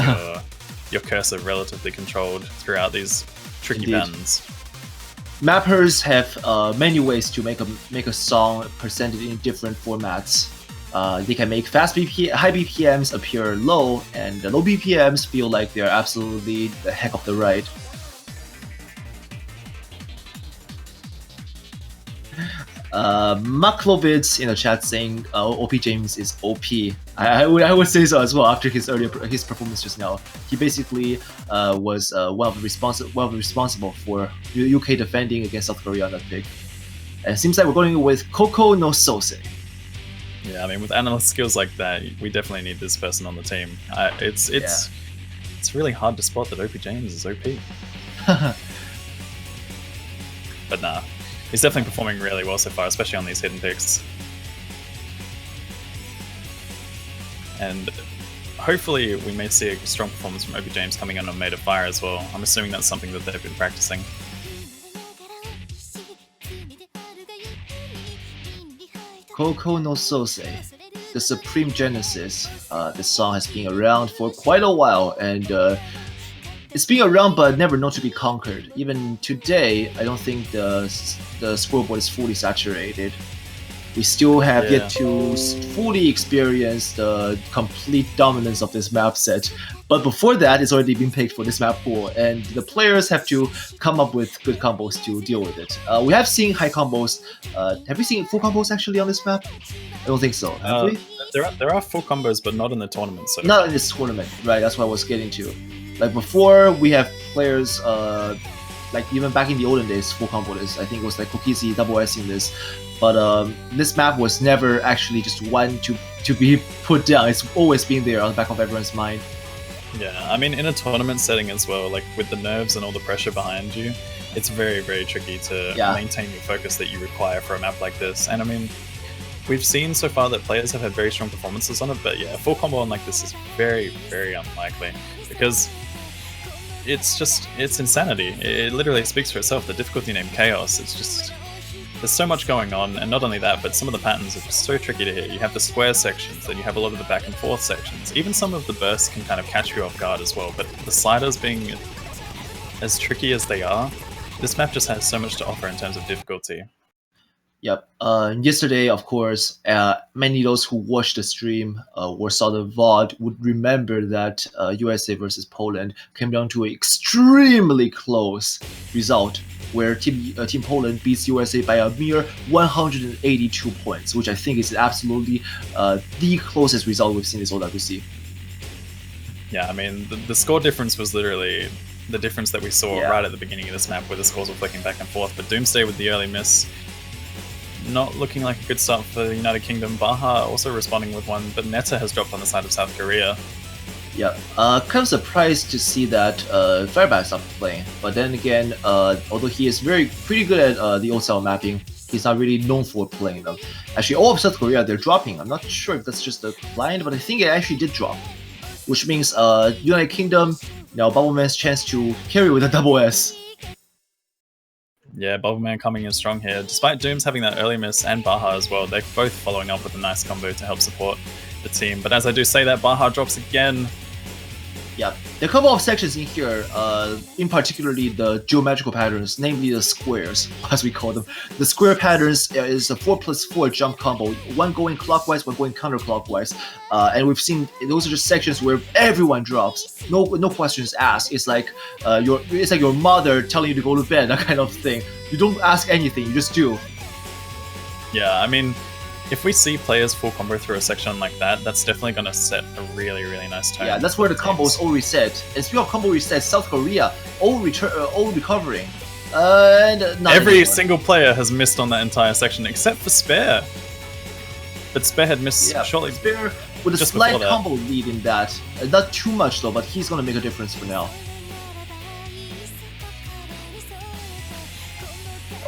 your cursor relatively controlled throughout these tricky bends. Mappers have many ways to make a song presented in different formats. They can make high BPMs appear low, and the low BPMs feel like they're absolutely the heck of the ride. Maklovids in the chat saying OP James is OP. I would say so as well after his performance just now. He basically was one of the responsible for UK defending against South Korea on that pick. And it seems like we're going with Coco no Sose. Yeah, I mean with analyst skills like that, we definitely need this person on the team. It's really hard to spot that OP James is OP. But nah. He's definitely performing really well so far, especially on these hidden picks. And hopefully we may see a strong performance from OP James coming in on Made of Fire as well. I'm assuming that's something that they've been practicing. Coco no Sose, the Supreme Genesis. This song has been around for quite a while, and it's been around but never known to be conquered. Even today, I don't think the scoreboard is fully saturated. We still have yet to fully experience the complete dominance of this map set. But before that, it's already been picked for this map pool, and the players have to come up with good combos to deal with it. We have seen high combos. Have we seen full combos actually on this map? I don't think so. Have we? There are full combos, but not in the tournament. So not in this tournament, right? That's what I was getting to. Like before, we have players like even back in the olden days, full combo this. I think it was like Kokizi double S-ing this. But this map was never actually just one to be put down. It's always been there on the back of everyone's mind. Yeah, I mean in a tournament setting as well, like with the nerves and all the pressure behind you, it's very, very tricky to maintain the focus that you require for a map like this. And I mean, we've seen so far that players have had very strong performances on it, but yeah, a full combo on like this is very, very unlikely. Because it's insanity. It literally speaks for itself. The difficulty named Chaos. It's just there's so much going on, and not only that, but some of the patterns are just so tricky to hit. You have the square sections, then you have a lot of the back and forth sections. Even some of the bursts can kind of catch you off guard as well. But the sliders being as tricky as they are, this map just has so much to offer in terms of difficulty. Yep. Yesterday, of course, many of those who watched the stream or saw the VOD would remember that USA versus Poland came down to an extremely close result, where Team Poland beats USA by a mere 182 points, which I think is absolutely the closest result we've seen this OWC. Yeah, I mean, the score difference was literally the difference that we saw right at the beginning of this map, where the scores were flicking back and forth. But Doomsday with the early miss, not looking like a good start for the United Kingdom. Baha also responding with one, but Neta has dropped on the side of South Korea. Yeah, kind of surprised to see that Fireback stopped playing. But then again, although he is pretty good at the old style mapping, he's not really known for playing them. Actually, all of South Korea, they're dropping. I'm not sure if that's just a blind, but I think it actually did drop. Which means United Kingdom, now Bubbleman's chance to carry with a double S. Yeah, Bubbleman coming in strong here. Despite Dooms having that early miss and Baha as well, they're both following up with a nice combo to help support the team. But as I do say that, Baha drops again. Yeah, there are a couple of sections in here, in particularly the geometrical patterns, namely the squares, as we call them. The square patterns is a 4+4 jump combo, one going clockwise, one going counterclockwise, and we've seen those are just sections where everyone drops, no questions asked. It's like your mother telling you to go to bed, that kind of thing. You don't ask anything, you just do. Yeah, I mean, if we see players full combo through a section like that, that's definitely going to set a really, really nice tone. Yeah, that's where the combos all reset. And speaking of combo reset, South Korea all recovering. And not every anymore. single player has missed on that entire section except for Spare. But Spare had missed shortly. Spare with a slight combo lead in that. Not too much though, but he's going to make a difference for now.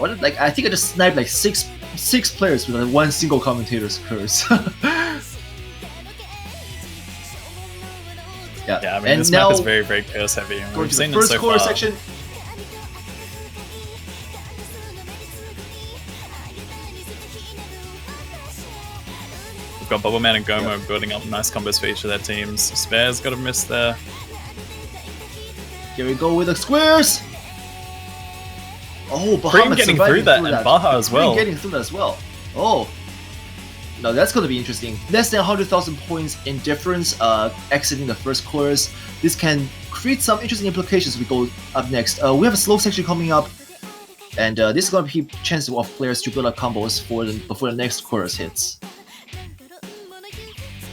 I think I just sniped like six players with one single commentator's curse. Yeah, I mean, this map is very, very curse heavy. We've seen it so far. Section. We've got Bubbleman and Gomo building up nice combos for each of their teams. Spare's got a miss there. Here we go with the squares! Oh, Bahamut getting through that, and Baha as well. Getting through that as well. Oh. No, that's going to be interesting. Less than 100,000 points in difference exiting the first chorus. This can create some interesting implications as we go up next. We have a slow section coming up, and this is going to be a chance of players to build up combos before the next chorus hits.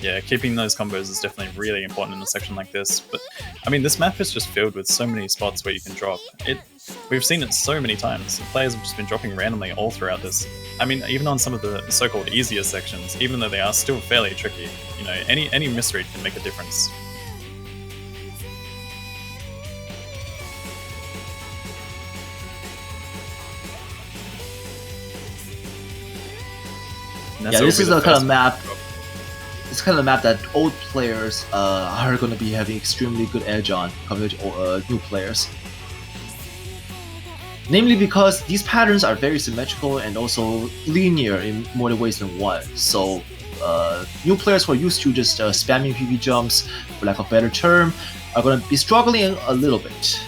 Yeah, keeping those combos is definitely really important in a section like this. But, I mean, this map is just filled with so many spots where you can drop. We've seen it so many times. Players have just been dropping randomly all throughout this. I mean, even on some of the so-called easier sections, even though they are still fairly tricky, you know, any misread can make a difference. Yeah, this is the kind of map. It's kind of a map that old players are going to be having extremely good edge on compared to new players. Namely because these patterns are very symmetrical and also linear in more ways than one. So new players who are used to just spamming PV jumps, for lack of a better term, are going to be struggling a little bit.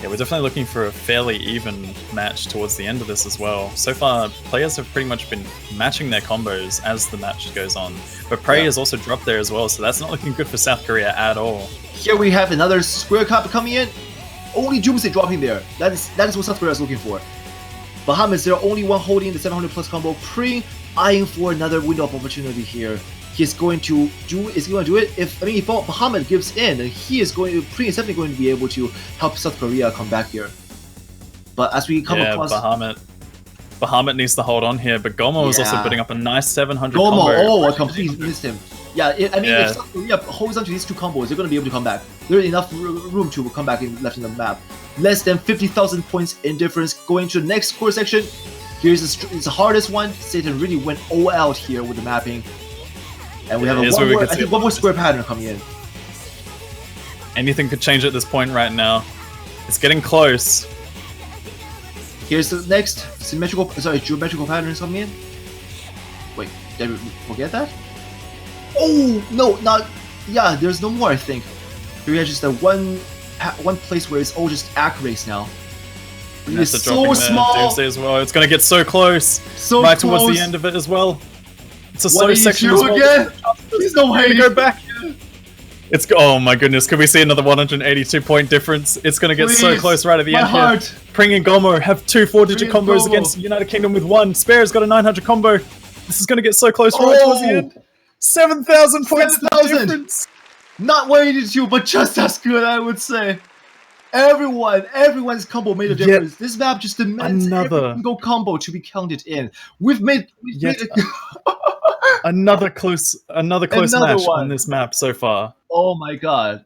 Yeah, we're definitely looking for a fairly even match towards the end of this as well. So far, players have pretty much been matching their combos as the match goes on. But Prey has also dropped there as well, so that's not looking good for South Korea at all. Here we have another square cup coming in. Only Doomsday dropping there. That is what South Korea is looking for. Bahamut is there, only one holding the 700 plus combo. Prey eyeing for another window of opportunity here. He's going to do it. If Bahamut gives in, then Prey is definitely going to be able to help South Korea come back here. But as we come across, Bahamut needs to hold on here. But Gomo is also putting up a nice 700 combo. combo. I completely missed him. Yeah, if South Korea holds on to these two combos, they're going to be able to come back. There's enough room to come back left in the map. Less than 50,000 points in difference. Going to the next core section. It's the hardest one. Satan really went all out here with the mapping. And we have one more square pattern coming in. Anything could change at this point right now. It's getting close. Here's the next geometrical patterns coming in. Wait, did we forget that? Oh no, not yeah. There's no more. I think we have just that one place where it's all just accurates now. It's so small. Doomsday as well. It's gonna get so close. So right close. Towards the end of it as well. It's a slow section as well. Again? There's no way to go back. It's oh my goodness! Could we see another 182 point difference? It's gonna get so close right at the end here. Pring and Gomo have 2 4-digit combos against United Kingdom with 1. Spare's got a 900 combo. This is gonna get so close right towards the end. 7,000 points difference. Not 182, but just as good, I would say. Everyone's combo made a difference. This map just demands every single combo to be counted in. We've made another close match on this map so far. Oh my god!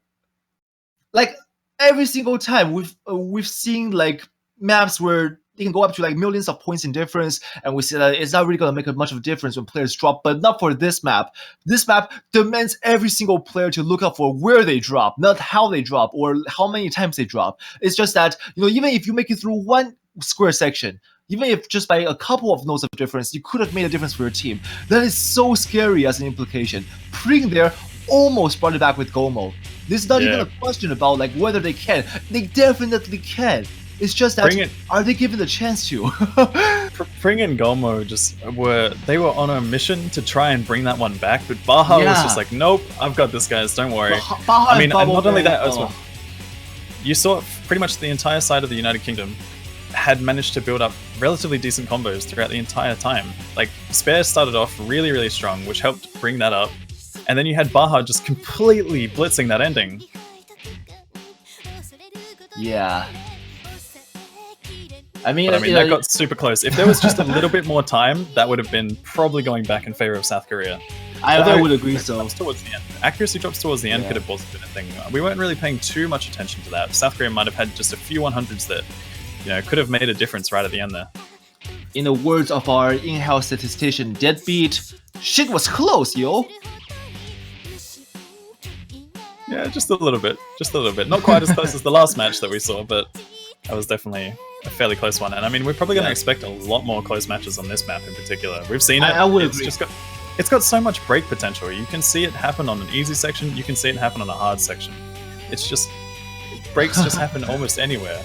Like every single time we've seen like maps where they can go up to like millions of points in difference, and we see that it's not really gonna make much of a difference when players drop. But not for this map. This map demands every single player to look out for where they drop, not how they drop or how many times they drop. It's just that even if you make it through one square section, even if just by a couple of nodes of difference, you could have made a difference for your team. That is so scary as an implication. Pring there almost brought it back with Gomo. This is not even a question about like whether they can. They definitely can. It's just that are they given the chance to? Pring and Gomo they were on a mission to try and bring that one back, but Baha was just like, nope, I've got this, guys, don't worry. I mean, and not only that as well. You saw pretty much the entire side of the United Kingdom had managed to build up relatively decent combos throughout the entire time. Like, Spare started off really, really strong, which helped bring that up. And then you had Baha just completely blitzing that ending. Yeah. I mean, that got super close. If there was just a little bit more time, that would have been probably going back in favor of South Korea. I would agree so. Towards the end. Accuracy drops towards the end could have also been a thing. We weren't really paying too much attention to that. South Korea might have had just a few 100s that, could have made a difference right at the end there. In the words of our in-house statistician Deadbeat, shit was close, yo. Yeah, just a little bit. Just a little bit. Not quite as close as the last match that we saw, but that was definitely a fairly close one. And I mean, we're probably going to expect a lot more close matches on this map in particular. We've seen it. I would agree. It's got so much break potential. You can see it happen on an easy section. You can see it happen on a hard section. It's just breaks just happen almost anywhere.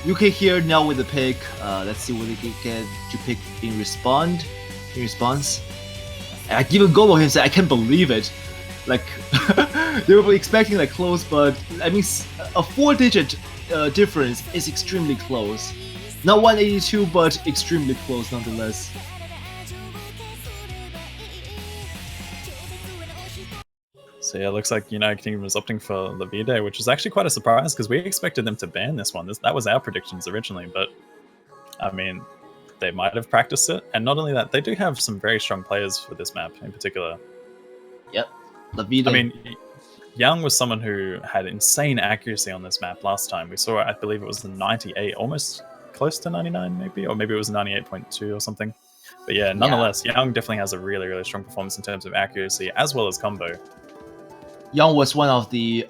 UK here now with the pick. Let's see what they can get to pick in response. And even Gobo himself, I can't believe it. Like they were expecting like close, but I mean a 4-digit difference is extremely close. Not 182, but extremely close nonetheless. So yeah, it looks like United Kingdom is opting for the V-Day, which is actually quite a surprise because we expected them to ban this one. That was our predictions originally, but I mean, they might have practiced it. And not only that, they do have some very strong players for this map in particular. Yep, the V-Day. I mean, Young was someone who had insane accuracy on this map last time. We saw, I believe it was the 98, almost close to 99 maybe, or maybe it was 98.2 or something. But yeah, nonetheless, Young definitely has a really, really strong performance in terms of accuracy as well as combo. Young was one of the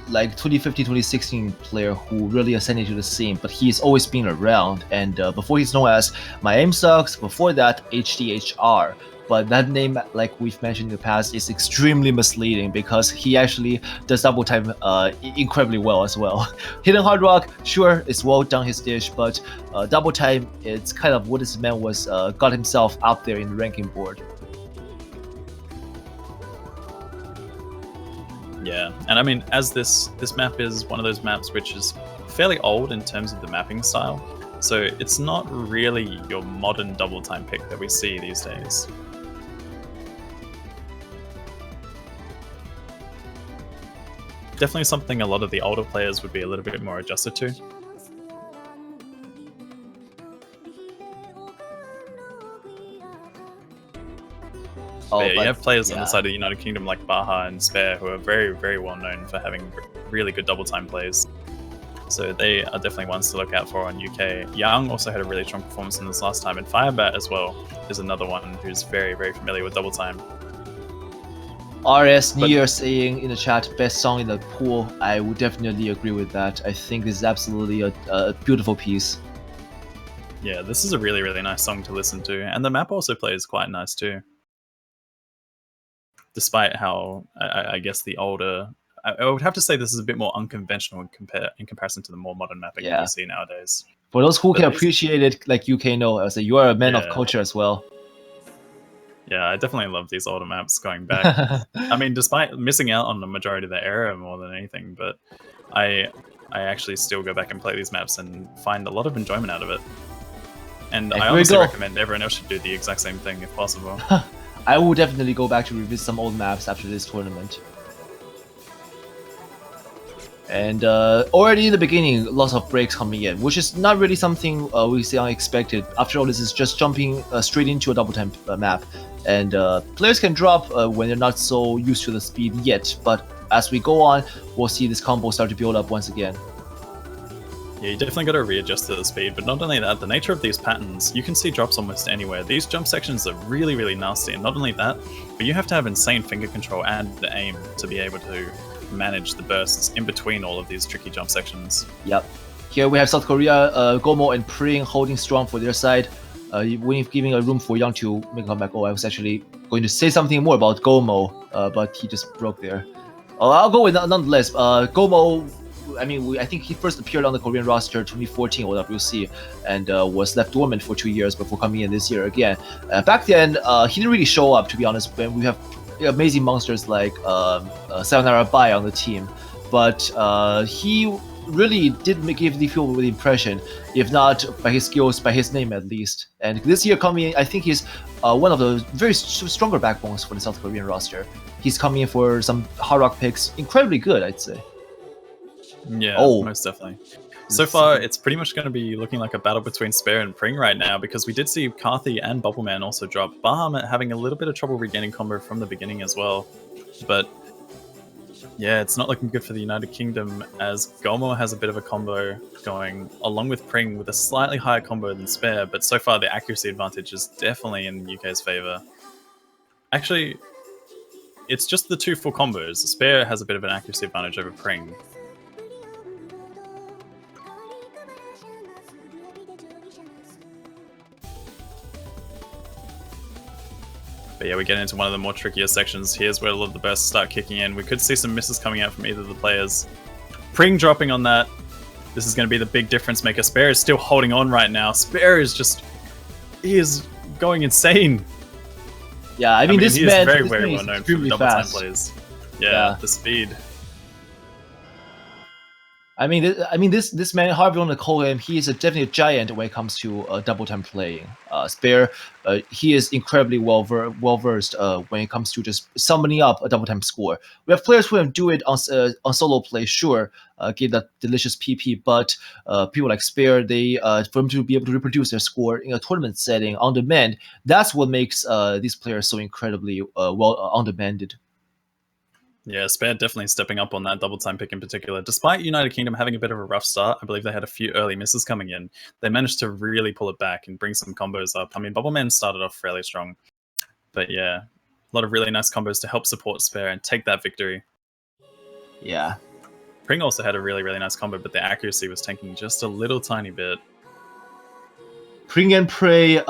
like 2015-2016 player who really ascended to the scene, but he's always been around. And before he's known as My Aim Sucks, before that HDHR. But that name, like we've mentioned in the past, is extremely misleading because he actually does double time incredibly well as well. Hidden Hard Rock, sure, it's well done his dish, but double time, it's kind of what this man was got himself up there in the ranking board. Yeah, and I mean, as this map is one of those maps which is fairly old in terms of the mapping style, so it's not really your modern double time pick that we see these days. Definitely something a lot of the older players would be a little bit more adjusted to. You have players on the side of the United Kingdom like Baha and Spare who are very, very well known for having really good double time plays. So they are definitely ones to look out for on UK. Young also had a really strong performance in this last time, and Firebat as well is another one who's very, very familiar with double time. RS But Nier saying in the chat, best song in the pool. I would definitely agree with that. I think this is absolutely a beautiful piece. yeah, this is a really, really nice song to listen to. And the map also plays quite nice too. Despite how, I guess, the older... I would have to say this is a bit more unconventional in comparison to the more modern mapping that we see nowadays. For those who But can appreciate it, like UK know, I say you are a man of culture as well. Yeah, I definitely love these older maps going back. I mean, despite missing out on the majority of the era more than anything, but I actually still go back and play these maps and find a lot of enjoyment out of it. And I honestly recommend everyone else should do the exact same thing if possible. I will definitely go back to revisit some old maps after this tournament. And already in the beginning, lots of breaks coming in, which is not really something we see unexpected. After all, this is just jumping straight into a double time map. And players can drop when they're not so used to the speed yet. But as we go on, we'll see this combo start to build up once again. Yeah, you definitely got to readjust to the speed, but not only that, the nature of these patterns, you can see drops almost anywhere. These jump sections are really, really nasty, and not only that, but you have to have insane finger control and the aim to be able to manage the bursts in between all of these tricky jump sections. Yep. Here we have South Korea, Gomo and Pring holding strong for their side, giving a room for Young to make a comeback. Oh, I was actually going to say something more about Gomo, but he just broke there. I'll go with nonetheless. Gomo, I mean, I think he first appeared on the Korean roster 2014 OWC and was left dormant for 2 years before coming in this year again. Back then, he didn't really show up, to be honest, when we have amazing monsters like Sayonara Bai on the team. But he really did give the field the impression, if not by his skills, by his name at least. And this year coming in, I think he's one of the very stronger backbones for the South Korean roster. He's coming in for some hard rock picks, incredibly good, I'd say. Yeah, most definitely. So far, it's pretty much going to be looking like a battle between Spare and Pring right now, because we did see Carthy and Bubbleman also drop. Bahamut having a little bit of trouble regaining combo from the beginning as well. But yeah, it's not looking good for the United Kingdom, as Gomo has a bit of a combo going, along with Pring with a slightly higher combo than Spare, but so far the accuracy advantage is definitely in UK's favor. Actually, it's just the two full combos. Spare has a bit of an accuracy advantage over Pring. But yeah, we get into one of the more trickier sections. Here's where a lot of the bursts start kicking in. We could see some misses coming out from either of the players. Pring dropping on that. This is going to be the big difference maker. Spare is still holding on right now. Spare is just... he is going insane. Yeah, I mean this he man is very, very well known for the double time fast. plays. Yeah, the speed. I mean, this man, however you want to call him, he is definitely a giant when it comes to double time playing. Spare, he is incredibly well versed when it comes to just summoning up a double time score. We have players who can do it on solo play, sure, give that delicious PP, but people like Spare, they for them to be able to reproduce their score in a tournament setting on demand, that's what makes these players so incredibly well on demanded. Yeah, Spare definitely stepping up on that double time pick in particular. Despite United Kingdom having a bit of a rough start, I believe they had a few early misses coming in. They managed to really pull it back and bring some combos up. I mean, Bubbleman started off fairly strong. But yeah, a lot of really nice combos to help support Spare and take that victory. Yeah. Pring also had a really, really nice combo, but the accuracy was tanking just a little tiny bit. Pring and Prey,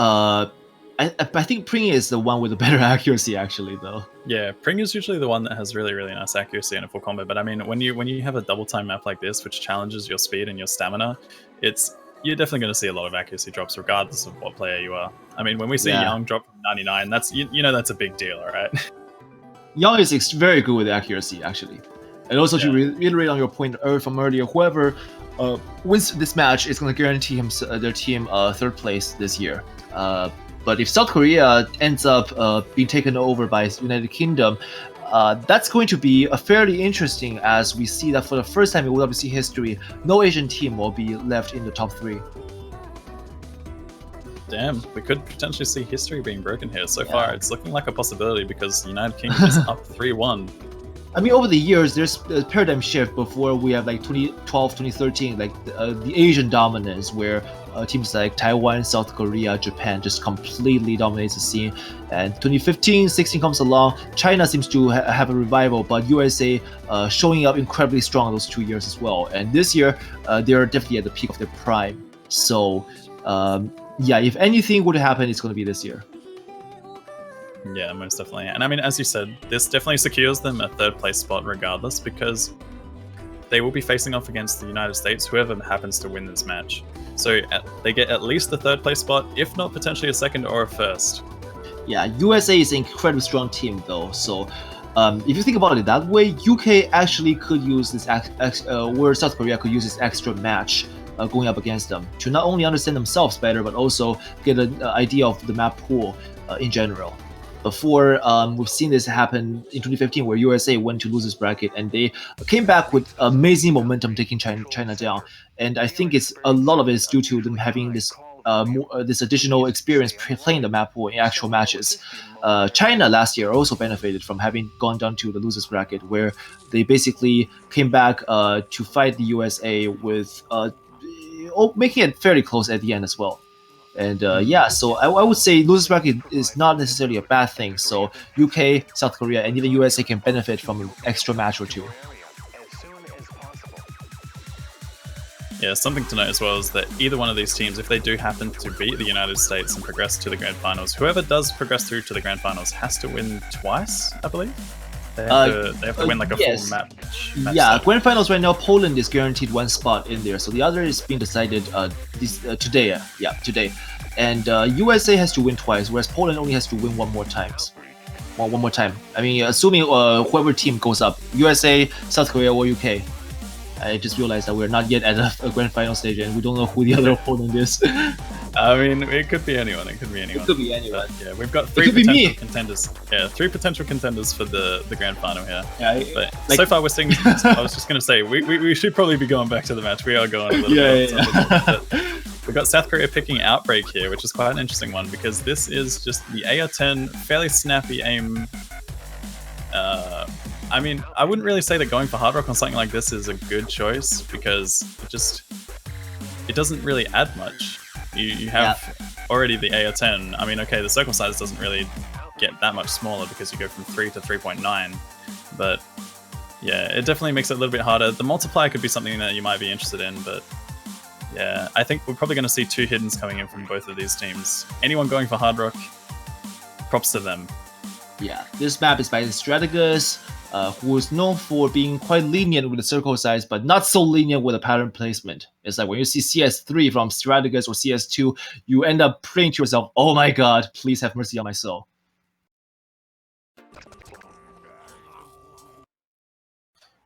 I think Pring is the one with the better accuracy, actually, though. Yeah, Pring is usually the one that has really, really nice accuracy in a full combo. But I mean, when you have a double time map like this, which challenges your speed and your stamina, you're definitely going to see a lot of accuracy drops, regardless of what player you are. I mean, when we see Young drop from 99, that's you know that's a big deal, all right? Young is very good with accuracy, actually. And also to reiterate on your point from earlier, whoever wins this match is going to guarantee their team third place this year. But if South Korea ends up being taken over by United Kingdom, that's going to be fairly interesting, as we see that for the first time in WWC history, no Asian team will be left in the top 3. Damn, we could potentially see history being broken here. So far, it's looking like a possibility, because United Kingdom is up 3-1. I mean, over the years, there's a paradigm shift. Before we have like 2012, 2013, like the Asian dominance, where teams like Taiwan, South Korea, Japan just completely dominates the scene. And 2015, 16 comes along. China seems to have a revival, but USA showing up incredibly strong those 2 years as well. And this year, they're definitely at the peak of their prime. So, yeah, if anything would happen, it's going to be this year. Yeah, most definitely. And I mean, as you said, this definitely secures them a third place spot regardless, because they will be facing off against the United States, whoever happens to win this match. So they get at least the third place spot, if not potentially a second or a first. Yeah, USA is an incredibly strong team though. So if you think about it that way, UK actually could use this, where South Korea could use this extra match going up against them to not only understand themselves better, but also get an idea of the map pool in general. Before, we've seen this happen in 2015, where USA went to losers bracket and they came back with amazing momentum, taking China down. And I think a lot of it is due to them having this this additional experience playing the map pool in actual matches. China last year also benefited from having gone down to the losers bracket, where they basically came back to fight the USA with making it fairly close at the end as well. And yeah, so I would say losers bracket is not necessarily a bad thing. So UK, South Korea, and even USA can benefit from an extra match or two. Yeah, something to note as well is that either one of these teams, if they do happen to beat the United States and progress to the grand finals, whoever does progress through to the grand finals has to win twice, I believe. They have to win like a yes. full match. Yeah, grand finals right now, Poland is guaranteed one spot in there, so the other is being decided today. Yeah, today. And USA has to win twice, whereas Poland only has to win one more time. I mean, assuming whoever team goes up, USA, South Korea, or UK. I just realized that we're not yet at a grand final stage, and we don't know who the other opponent is. I mean, it could be anyone. It could be anyone. It could be anyone. But, yeah, we've got three potential contenders. Yeah, 3 potential contenders for the grand final here. Yeah, but like, so far we're seeing. I was just gonna say we should probably be going back to the match. We are going a little bit. Yeah. We've got South Korea picking Outbreak here, which is quite an interesting one because this is just the AR-10, fairly snappy aim. I mean, I wouldn't really say that going for Hard Rock on something like this is a good choice because it doesn't really add much. You have already the AR-10. I mean, okay, the circle size doesn't really get that much smaller because you go from 3 to 3.9, but yeah, it definitely makes it a little bit harder. The multiplier could be something that you might be interested in, but yeah, I think we're probably going to see 2 hiddens coming in from both of these teams. Anyone going for Hard Rock, props to them. Yeah, this map is by Strategus, who is known for being quite lenient with the circle size, but not so lenient with the pattern placement. It's like when you see CS3 from Strategus or CS2, you end up praying to yourself, oh my god, please have mercy on my soul.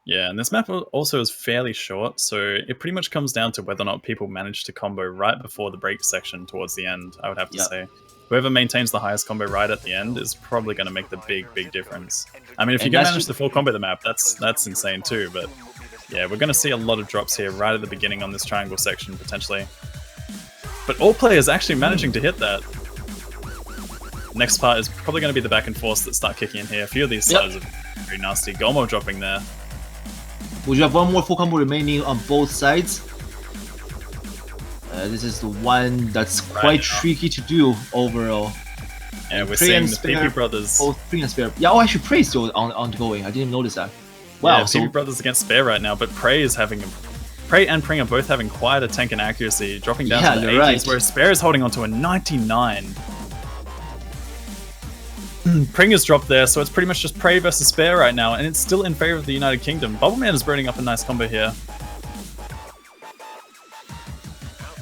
Yeah, and this map also is fairly short, so it pretty much comes down to whether or not people manage to combo right before the break section towards the end, I would have to say. Whoever maintains the highest combo right at the end is probably going to make the big difference. I mean, if you can manage to full combo the map, that's insane too, but yeah, we're going to see a lot of drops here right at the beginning on this triangle section, potentially. But all players actually managing to hit that. Next part is probably going to be the back and forth that start kicking in here. A few of these sides are very nasty. Gomo dropping there. Would you have one more full combo remaining on both sides? This is the one that's quite tricky to do overall. Yeah, we're seeing the PP brothers. Both Prey and Spare. Yeah, actually Prey is still ongoing. I didn't notice that. Wow, yeah, so PP brothers against Spare right now, but Prey is having Prey and Pring are both having quite a tank and accuracy, dropping down to the 80s, whereas Spare is holding onto a 99. Pring has dropped there, so it's pretty much just Prey versus Spare right now, and it's still in favor of the United Kingdom. Bubbleman is burning up a nice combo here.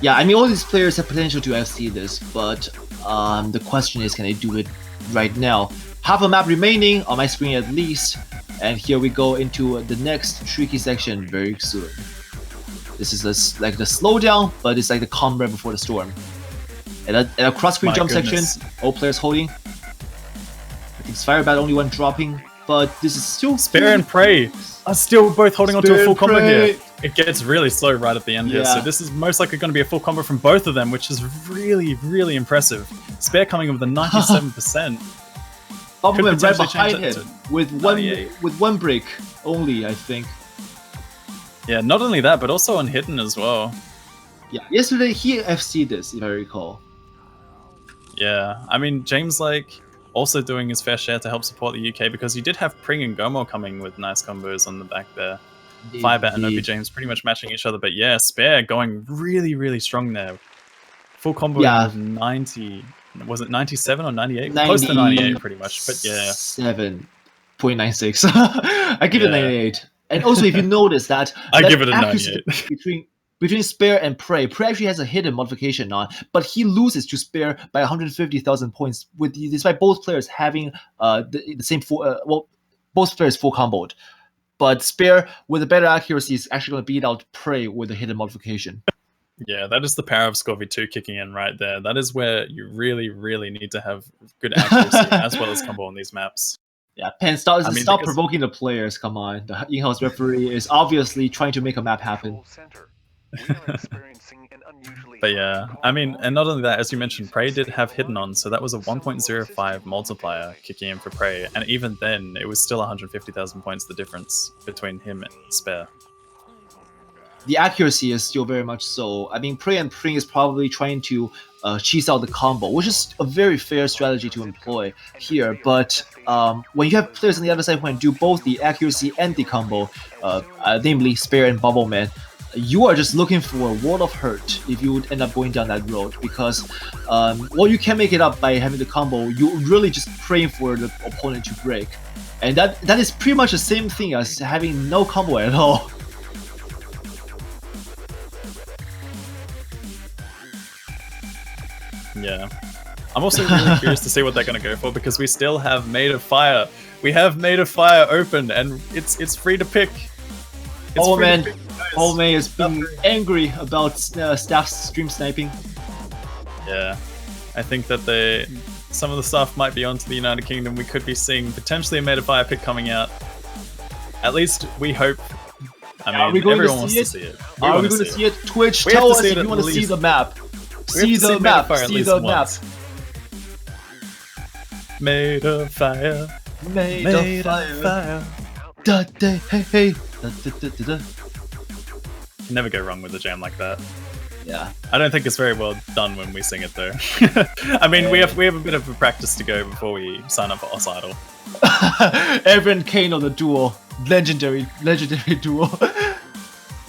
Yeah, I mean, all these players have potential to FC this, but the question is, can they do it right now? Half a map remaining on my screen at least, and here we go into the next tricky section very soon. This is like the slowdown, but it's like the calm right before the storm. And a cross-screen jump section, all players holding. I think Firebat only one dropping, but this is still... Spare and Prey are still both holding onto a full combo here. It gets really slow right at the end here, so this is most likely going to be a full combo from both of them, which is really impressive. Spare coming in with a 97%. Bubbleman right potentially behind change him that with 98. one break only, I think. Yeah, not only that, but also on hidden as well. Yeah, yesterday he FC this, if I recall. Yeah, I mean, James, like, also doing his fair share to help support the UK because you did have Pring and Gomo coming with nice combos on the back there. Firebat and OP James pretty much matching each other, but yeah, Spare going really, really strong there. Full comboing Yeah, with 90, was it 97 or 98? Close to 98 pretty much, but yeah. 7.96. I give it Yeah. 98. And also, if you notice that I give it a accuracy 98. between Spare and Prey actually has a hidden modification on, but he loses to Spare by 150,000 points, despite both players having the same both players full comboed. But Spare with a better accuracy is actually going to beat out Prey with a hidden modification. Yeah, that is the power of Scorvy2 kicking in right there. That is where you really, really need to have good accuracy as well as combo on these maps. Yeah, Pen, stop because provoking the players. Come on, the in-house referee is obviously trying to make a map happen. But yeah, I mean, and not only that, as you mentioned, Prey did have hidden on, so that was a 1.05 multiplier kicking in for Prey, and even then, it was still 150,000 points the difference between him and Spare. The accuracy is still very much so. I mean, Prey and Pring is probably trying to cheese out the combo, which is a very fair strategy to employ here. But when you have players on the other side who can do both the accuracy and the combo, namely Spare and Bubbleman, you are just looking for a world of hurt if you would end up going down that road, because while you can make it up by having the combo, you're really just praying for the opponent to break. And that is pretty much the same thing as having no combo at all. Yeah. I'm also really curious to see what they're going to go for, because we still have Made of Fire. We have Made of Fire open, and it's free to pick. Oh man is being angry about staff stream sniping. Yeah, I think that some of the stuff might be onto the United Kingdom. We could be seeing potentially a Made of Fire pick coming out. At least we hope. I mean, everyone wants to see it. Are we going to see it? Twitch, tell us if you want to see the map. See the map. See the map. Made of Fire. Made of Fire. Da da hey hey. Da da da da. Never go wrong with a jam like that. Yeah. I don't think it's very well done when we sing it though. I mean, we have a bit of a practice to go before we sign up for Oz Idol. Evan Kano, the duo, legendary duo.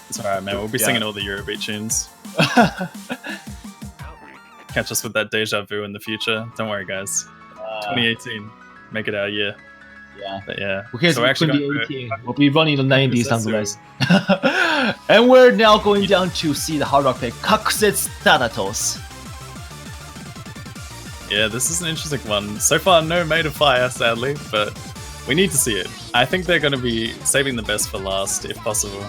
It's alright, man. We'll be singing all the Eurobeat tunes. Catch us with that deja vu in the future. Don't worry, guys. 2018, make it our year. Yeah. But yeah. Okay, so we're 2018. We'll be running the 90s nonetheless. And we're now going down to see the Hard Rock pick, Kakusetsu Thanatos. Yeah, this is an interesting one. So far, no Made of Fire, sadly, but we need to see it. I think they're going to be saving the best for last, if possible,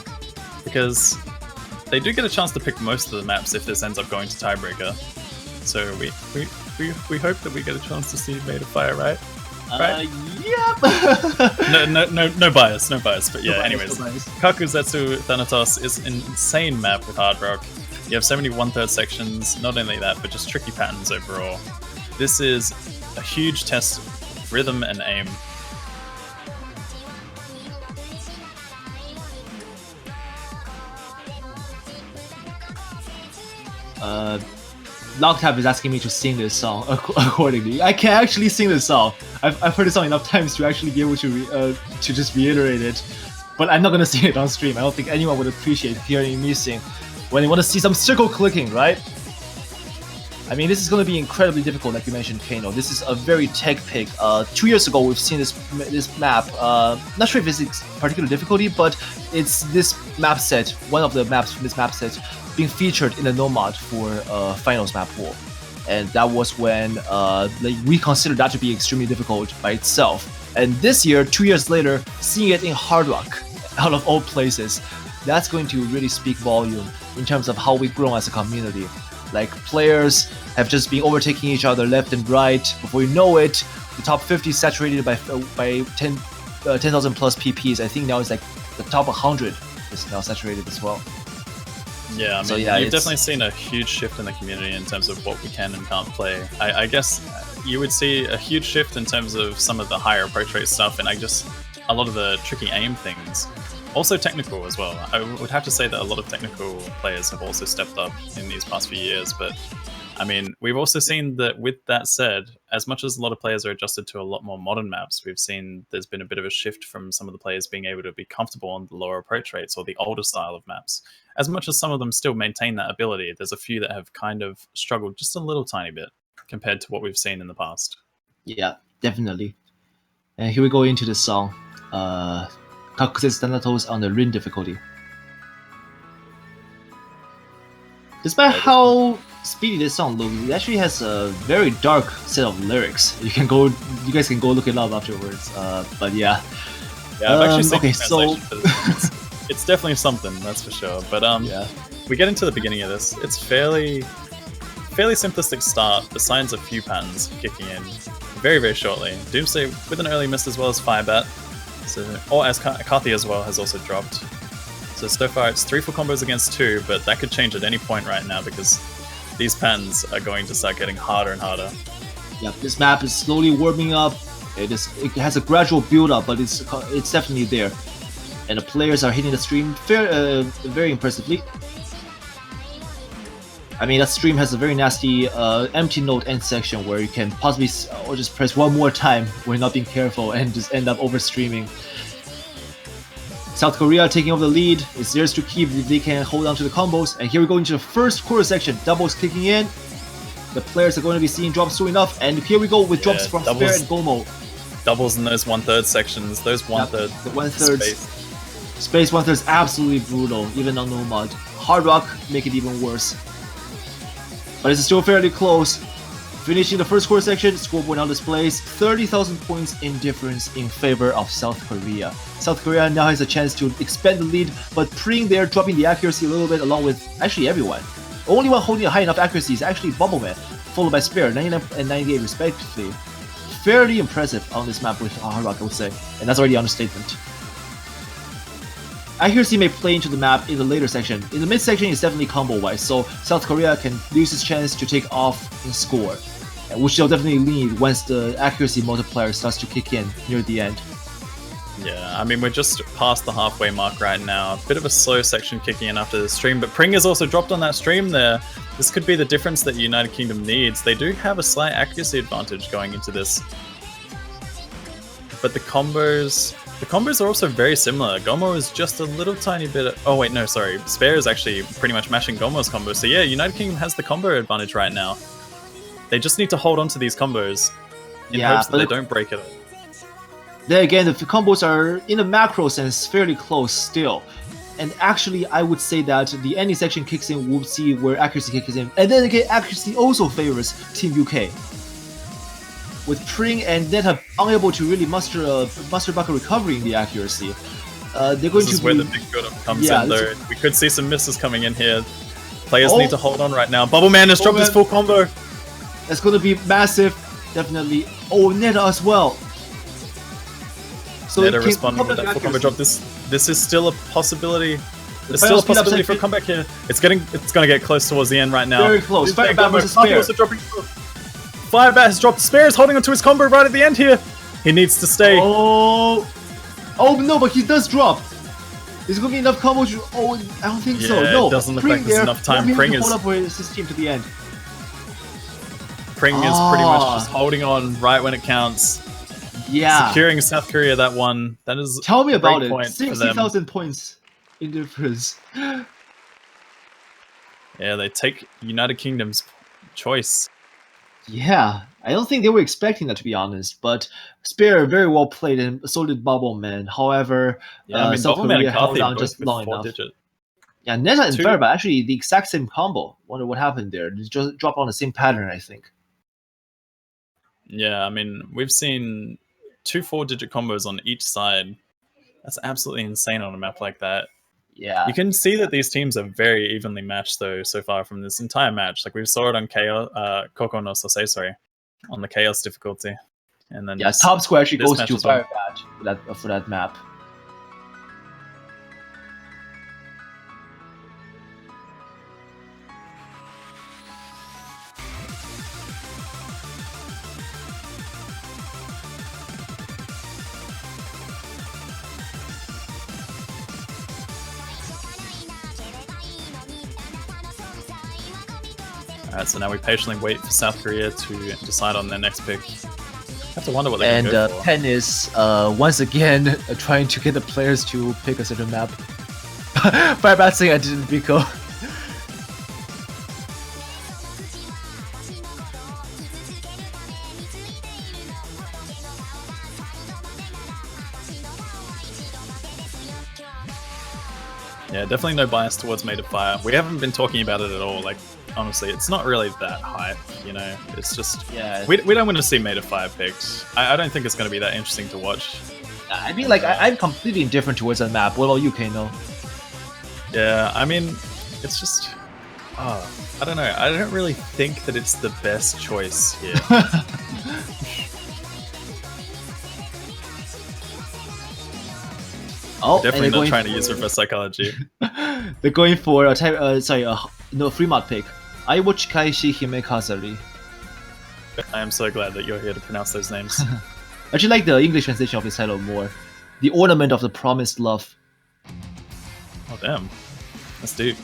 because they do get a chance to pick most of the maps if this ends up going to tiebreaker. So we hope that we get a chance to see Made of Fire, right? Right? Yep. no bias, but yeah. No bias. Kakusetsu Thanatos is an insane map with Hard Rock. You have 71 third sections. Not only that, but just tricky patterns overall. This is a huge test of rhythm and aim. Locktap is asking me to sing this song accordingly. I can actually sing this song. I've heard the song enough times to actually be able to just reiterate it, but I'm not gonna sing it on stream. I don't think anyone would appreciate hearing me sing when they want to see some circle clicking, right? I mean, this is going to be incredibly difficult, like you mentioned, Kano. This is a very tech pick. 2 years ago, we've seen this map. Not sure if it's particular difficulty, but it's this map set, one of the maps from this map set, being featured in the Nomad for Finals map pool. And that was when we considered that to be extremely difficult by itself. And this year, 2 years later, seeing it in Hard Rock, out of all places, that's going to really speak volume in terms of how we've grown as a community. Like, players have just been overtaking each other left and right. Before you know it, the top 50 is saturated by 10,000 plus PPs. I think now it's like the top 100 is now saturated as well. Yeah, I mean, you've definitely seen a huge shift in the community in terms of what we can and can't play. I guess you would see a huge shift in terms of some of the higher approach rate stuff, and a lot of the tricky aim things. Also technical as well. I would have to say that a lot of technical players have also stepped up in these past few years, but I mean, we've also seen that with that said, as much as a lot of players are adjusted to a lot more modern maps, we've seen there's been a bit of a shift from some of the players being able to be comfortable on the lower approach rates or the older style of maps. As much as some of them still maintain that ability, there's a few that have kind of struggled just a little tiny bit compared to what we've seen in the past. Yeah, definitely. And here we go into the song. Toxic Thanatos on the Rin difficulty. Despite how speedy this song looks, it actually has a very dark set of lyrics. You guys can go look it up afterwards. But yeah. Yeah, I've actually seen okay, so it's definitely something, that's for sure. But yeah. we get into the beginning of this. It's fairly simplistic start. The signs of few patterns kicking in very, very shortly. Doomsday with an early miss as well as Firebat. Or as Carthy as well has also dropped. So far it's 3 full combos against 2, but that could change at any point right now because these patterns are going to start getting harder and harder. Yeah, this map is slowly warming up. It has a gradual build up, but it's definitely there. And the players are hitting the stream very impressively. I mean, that stream has a very nasty empty node end section where you can possibly or just press one more time when not being careful and just end up over streaming. South Korea taking over the lead. It's theirs to keep if they can hold on to the combos. And here we go into the first quarter section. Doubles kicking in. The players are going to be seeing drops soon enough. And here we go with drops from Spare and Gomo. Doubles in those 1/3 sections. Those 1/3 the 1/3 space 1/3 is absolutely brutal, even on no mod. Hard Rock make it even worse. But it's still fairly close. Finishing the first quarter section, scoreboard now displays 30,000 points in difference in favor of South Korea. South Korea now has a chance to expand the lead, but Pring there dropping the accuracy a little bit along with actually everyone. Only one holding a high enough accuracy is actually Bubbleman, followed by Spare, 99 and 98 respectively. Fairly impressive on this map with Hard Rock, I would say, and that's already an understatement. Accuracy may play into the map in the later section. In the mid section, it's definitely combo-wise, so South Korea can lose its chance to take off and score, which they'll definitely need once the accuracy multiplier starts to kick in near the end. Yeah, I mean, we're just past the halfway mark right now. A bit of a slow section kicking in after the stream, but Pring has also dropped on that stream there. This could be the difference that United Kingdom needs. They do have a slight accuracy advantage going into this. But the combos are also very similar. Gomo is just a little tiny bit oh wait, no, sorry. Spare is actually pretty much mashing Gomo's combo. So yeah, United Kingdom has the combo advantage right now. They just need to hold on to these combos in hopes that they don't break it. Then again, the combos are, in a macro sense, fairly close still. And actually, I would say that the ending section kicks in, we'll see where accuracy kicks in. And then again, accuracy also favors Team UK. With Pring and Neta unable to really muster bucket recovery in the accuracy, they're going to. This is where the big build-up comes in, though. We could see some misses coming in here. Players need to hold on right now. Bubbleman has dropped his full combo. That's going to be massive, definitely. Oh, Neta as well. So Neta responding with that full combo drop. This is still a possibility. There's still a possibility for a comeback here. It's going to get close towards the end right now. Very close. Firebat versus Spare. Also dropping. Firebat has dropped. Spare is holding onto his combo right at the end here. He needs to stay. Oh no, but he does drop. Is it going to be enough combo to... Oh, I don't think so. No, it doesn't look like there's enough time. Pring is... hold up with his team to the end. Pring is pretty much just holding on right when it counts. Yeah. Securing South Korea that one. That is Tell me about it. 60,000 points in difference. Yeah, they take United Kingdom's choice. Yeah, I don't think they were expecting that, to be honest. But Spare very well played, and so did Bubbleman. However, South Korea held down just long enough. Yeah, Neta and Firebat actually the exact same combo. Wonder what happened there. They just dropped on the same pattern, I think. Yeah, I mean, we've seen 2 4-digit combos on each side. That's absolutely insane on a map like that. Yeah. You can see that these teams are very evenly matched, though, so far from this entire match. Like, we saw it on Koko no Sosei, sorry, on the Chaos difficulty. And then top score actually goes to Firebat for that map. Alright, so now we patiently wait for South Korea to decide on their next pick. I have to wonder what they're And going to go for. Pen is once again trying to get the players to pick a certain map. Firebat saying I didn't Biko. Yeah, definitely no bias towards Made of Fire. We haven't been talking about it at all. Like, honestly, it's not really that hype, you know? It's just... Yeah. We don't want to see Made of Fire picked. I don't think it's going to be that interesting to watch. I mean, like, I'm completely indifferent towards that map. What about you, Kano? Yeah, I mean, it's just... Oh, I don't know. I don't really think that it's the best choice here. Oh, definitely not trying to use reverse psychology. They're going for a type, free mod pick. Aiwo Chikaishi Hime Kazari. I am so glad that you're here to pronounce those names. I actually like the English translation of this title more. The Ornament of the Promised Love. Oh damn, that's deep.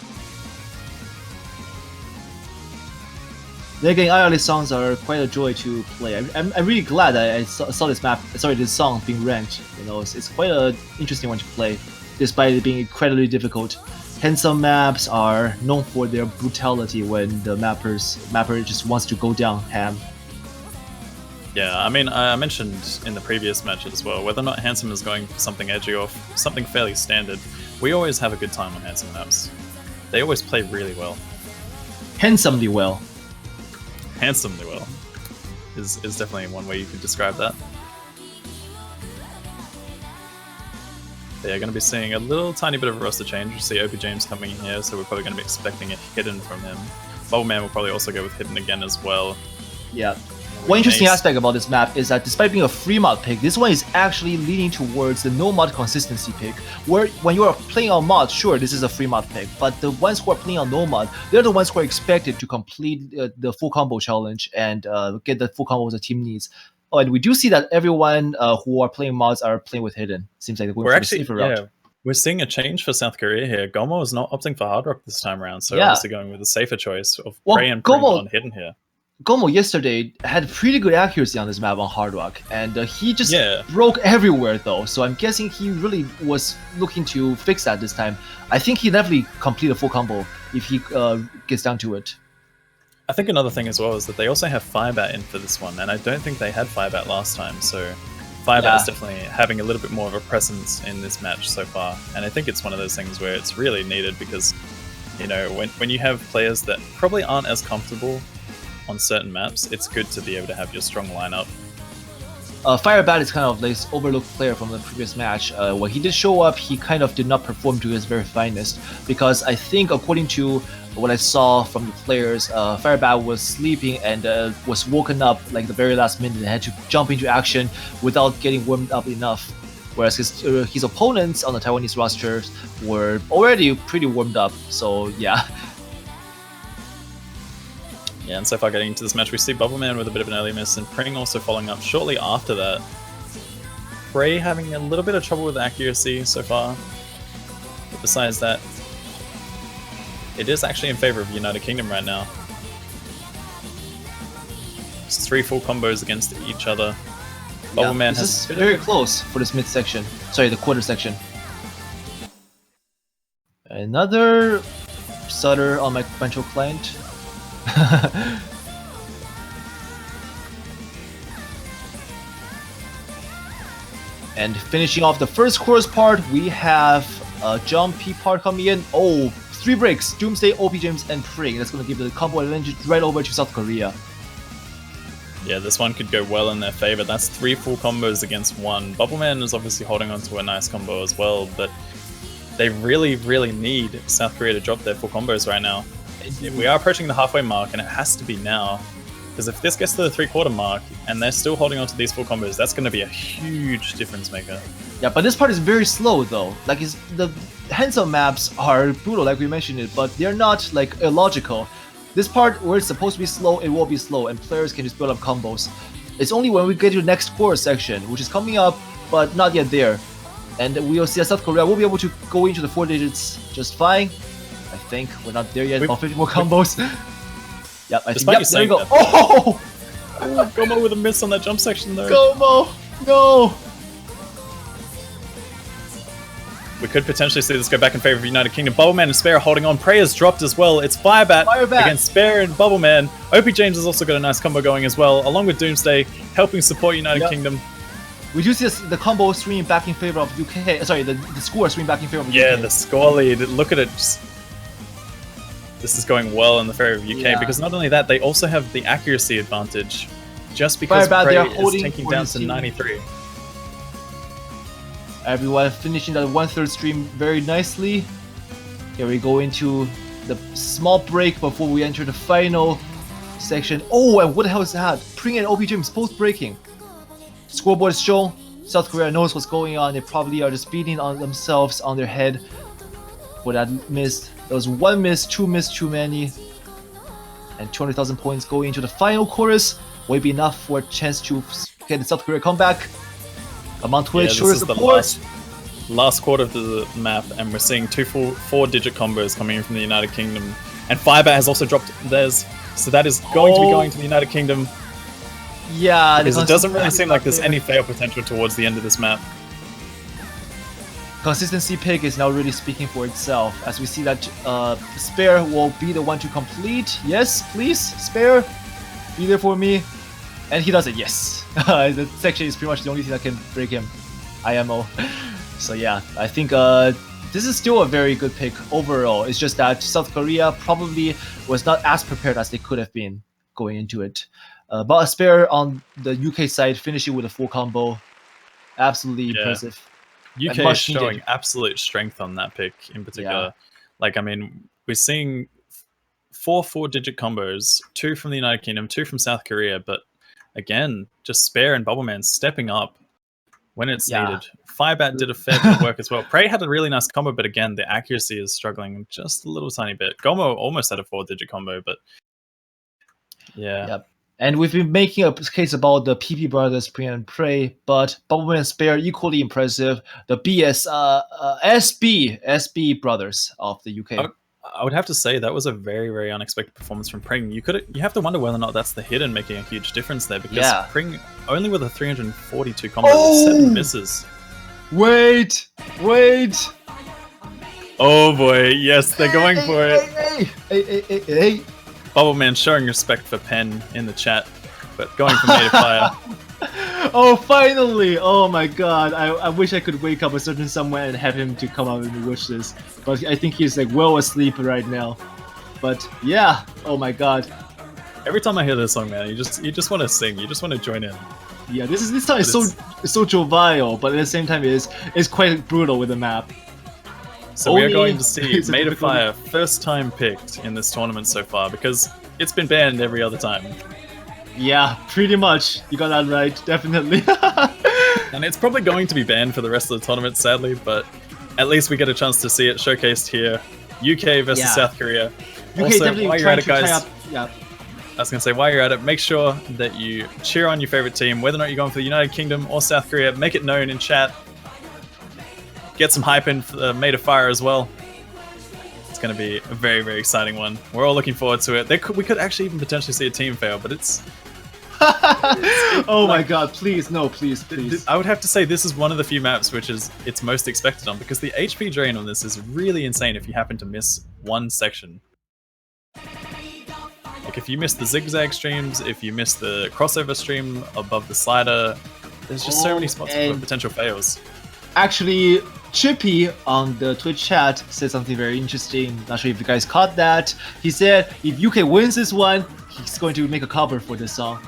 Then again, IRL songs are quite a joy to play. I'm really glad that I saw this map. Sorry, this song being ranked. You know, it's quite an interesting one to play, despite it being incredibly difficult. Handsome maps are known for their brutality when the mapper just wants to go down ham. Yeah, I mean, I mentioned in the previous match as well, whether or not Handsome is going for something edgy or something fairly standard, we always have a good time on Handsome maps. They always play really well. Handsomely well. Handsomely well is definitely one way you could describe that. They're going to be seeing a little tiny bit of a roster change. You see OP James coming in here, so we're probably going to be expecting a Hidden from him. Bubbleman will probably also go with Hidden again as well. Yeah. One interesting aspect about this map is that despite being a free mod pick, this one is actually leaning towards the no mod consistency pick, where when you are playing on mod, sure, this is a free mod pick, but the ones who are playing on no mod, they're the ones who are expected to complete the full combo challenge and get the full combos the team needs. Oh, and we do see that everyone who are playing mods are playing with Hidden. Seems like they're going for the safer route. We're seeing a change for South Korea here. Gomo is not opting for Hard Rock this time around, so obviously going with a safer choice of Prey and Prim on Hidden here. Gomo yesterday had pretty good accuracy on this map on Hard Rock, and he just broke everywhere though, so I'm guessing he really was looking to fix that this time. I think he definitely complete a full combo if he gets down to it. I think another thing as well is that they also have Firebat in for this one, and I don't think they had Firebat last time, so Firebat is definitely having a little bit more of a presence in this match so far, and I think it's one of those things where it's really needed because, you know, when you have players that probably aren't as comfortable on certain maps, it's good to be able to have your strong lineup. Firebat is kind of this overlooked player from the previous match. When he did show up, he kind of did not perform to his very finest, because I think according to what I saw from the players, Firebat was sleeping and was woken up like the very last minute and had to jump into action without getting warmed up enough. Whereas his opponents on the Taiwanese roster were already pretty warmed up, so yeah. Yeah, and so far getting into this match, we see Bubbleman with a bit of an early miss, and Pring also following up shortly after that. Prey having a little bit of trouble with accuracy so far, but besides that, it is actually in favor of United Kingdom right now. It's 3 full combos against each other. Bubbleman has very close for this mid section. Sorry, the quarter section. Another stutter on my ventral client. And finishing off the first chorus part, we have a jumpy part coming in. Oh, 3 breaks, Doomsday, OP James, and Pring. That's going to give the combo advantage right over to South Korea. Yeah, this one could go well in their favor. That's 3 full combos against 1. Bubbleman is obviously holding on to a nice combo as well, but they really, really need South Korea to drop their full combos right now. We are approaching the halfway mark, and it has to be now. Because if this gets to the 3/4 mark, and they're still holding on to these full combos, that's going to be a huge difference maker. Yeah, but this part is very slow though. Like, the handsome maps are brutal, like we mentioned it, but they're not like illogical. This part where it's supposed to be slow, it will be slow, and players can just build up combos. It's only when we get to the next chorus section, which is coming up, but not yet there. And we'll see that South Korea will be able to go into the 4 digits just fine. I think we're not there yet. About 50 more combos. Yep, I think, Despite yep, you there you saying go. that, Oh! Gomo with a miss on that jump section though. Gomo! No! We could potentially see this go back in favor of United Kingdom. Bubbleman and Spare holding on. Prey has dropped as well. It's Firebat against Spare and Bubbleman. OP James has also got a nice combo going as well, along with Doomsday, helping support United Kingdom. We do see the combo swinging back in favor of UK. Sorry, the score swinging back in favor of UK. Yeah, the score lead. Look at it. This is going well in the favor of UK because not only that, they also have the accuracy advantage. Just because Prey is taking down to 93. Everyone finishing that 1/3 stream very nicely. Here we go into the small break before we enter the final section. Oh, and what the hell is that? Pring and OP James both breaking. Scoreboard is shown. South Korea knows what's going on. They probably are just beating on themselves on their head for that miss. There was one miss, two miss too many. And 200,000 points going into the final chorus. Will be enough for a chance to get the South Korea comeback. Amount to this is the last quarter of the map, and we're seeing two 4-digit combos coming in from the United Kingdom. And Firebat has also dropped theirs, so that is going to be going to the United Kingdom. Yeah, because it doesn't really seem like there's any fail potential towards the end of this map. Consistency pick is now really speaking for itself, as we see that Spare will be the one to complete. Yes, please, Spare, be there for me. And he does it, yes. The section is pretty much the only thing that can break him. IMO. So yeah, I think this is still a very good pick overall. It's just that South Korea probably was not as prepared as they could have been going into it. But a Spare on the UK side, finishing with a full combo. Absolutely impressive. UK is showing absolute strength on that pick in particular. Like, I mean, we're seeing 4 4-digit combos, 2 from the United Kingdom, 2 from South Korea, but again, just Spare and Bubbleman stepping up when it's needed. Firebat did a fair bit of work as well. Prey had a really nice combo, but again, the accuracy is struggling just a little tiny bit. Gomo almost had a 4-digit combo, but yeah. Yep. And we've been making a case about the PP brothers, Pring and Prey, but Bubbleman and Spare equally impressive. The SB brothers of the UK. I would have to say that was a very, very unexpected performance from Pring. You have to wonder whether or not that's the hidden making a huge difference there, because Pring only with a 342 combo, 7 misses. Wait! Oh boy, yes, they're going for it. Hey. Bubbleman showing respect for Pen in the chat, but going for Made of Fire. Oh, finally! Oh my god, I wish I could wake up a certain somewhere and have him to come out and wish this. But I think he's like well asleep right now. But yeah, oh my god. Every time I hear this song, man, you just want to sing, you just want to join in. Yeah, this time is so jovial, but at the same time it's quite brutal with the map. So we are going to see Made of Fire first time picked in this tournament so far, because it's been banned every other time. Yeah, pretty much. You got that right, definitely. And it's probably going to be banned for the rest of the tournament, sadly, but at least we get a chance to see it showcased here. UK versus South Korea. UK also, definitely while you're at it, guys, I was going to say, while you're at it, make sure that you cheer on your favorite team, whether or not you're going for the United Kingdom or South Korea. Make it known in chat. Get some hype in for Made of Fire as well. It's going to be a very, very exciting one. We're all looking forward to it. We could actually even potentially see a team fail, but it's... Oh my god, please, no, please. I would have to say this is one of the few maps which is it's most expected on, because the HP drain on this is really insane if you happen to miss one section. Like if you miss the zigzag streams, if you miss the crossover stream above the slider, there's just so many spots for potential fails. Actually, Chippy on the Twitch chat said something very interesting. Not sure if you guys caught that. He said if UK wins this one, he's going to make a cover for this song.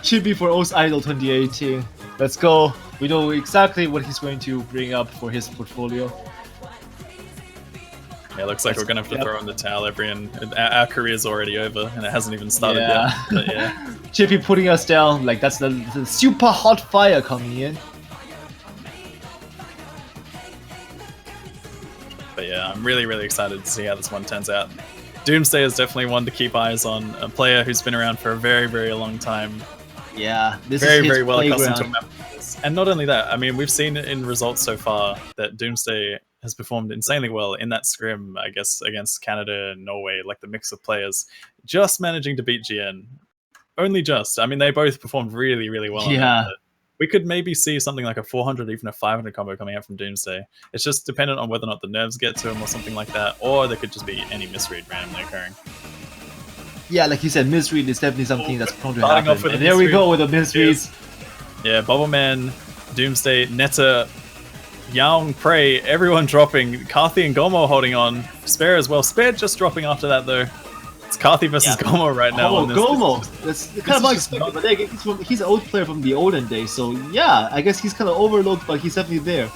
Chippy for O's Idol 2018. Let's go. We know exactly what he's going to bring up for his portfolio. Yeah, looks like we're going to have to throw in the towel, everyone. Our career's already over, and it hasn't even started yet. But yeah. Chippy putting us down, like that's the super hot fire coming in. But yeah, I'm really, really excited to see how this one turns out. Doomsday is definitely one to keep eyes on. A player who's been around for a very, very long time. Yeah, this very, is very well accustomed to a map like this. And not only that, I mean, we've seen in results so far that Doomsday has performed insanely well in that scrim, I guess, against Canada and Norway, like the mix of players, just managing to beat GN. Only just. I mean, they both performed really, really well on it. Yeah. But we could maybe see something like a 400, even a 500 combo coming out from Doomsday. It's just dependent on whether or not the nerves get to him or something like that, or there could just be any misread randomly occurring. Yeah, like you said, misread is definitely something that's prone to Starting happen. off with And a there we misread. go with the misreads. Yeah, Bubbleman, Doomsday, Netta, Yang, Prey, everyone dropping. Karthi and Gomo holding on. Spare as well. Spare just dropping after that, though. It's Karthi versus Gomo right now. Oh, on this. Gomo! That's kind of is just unexpected, but then he's an old player from the olden days, so yeah, I guess he's kind of overlooked, but he's definitely there.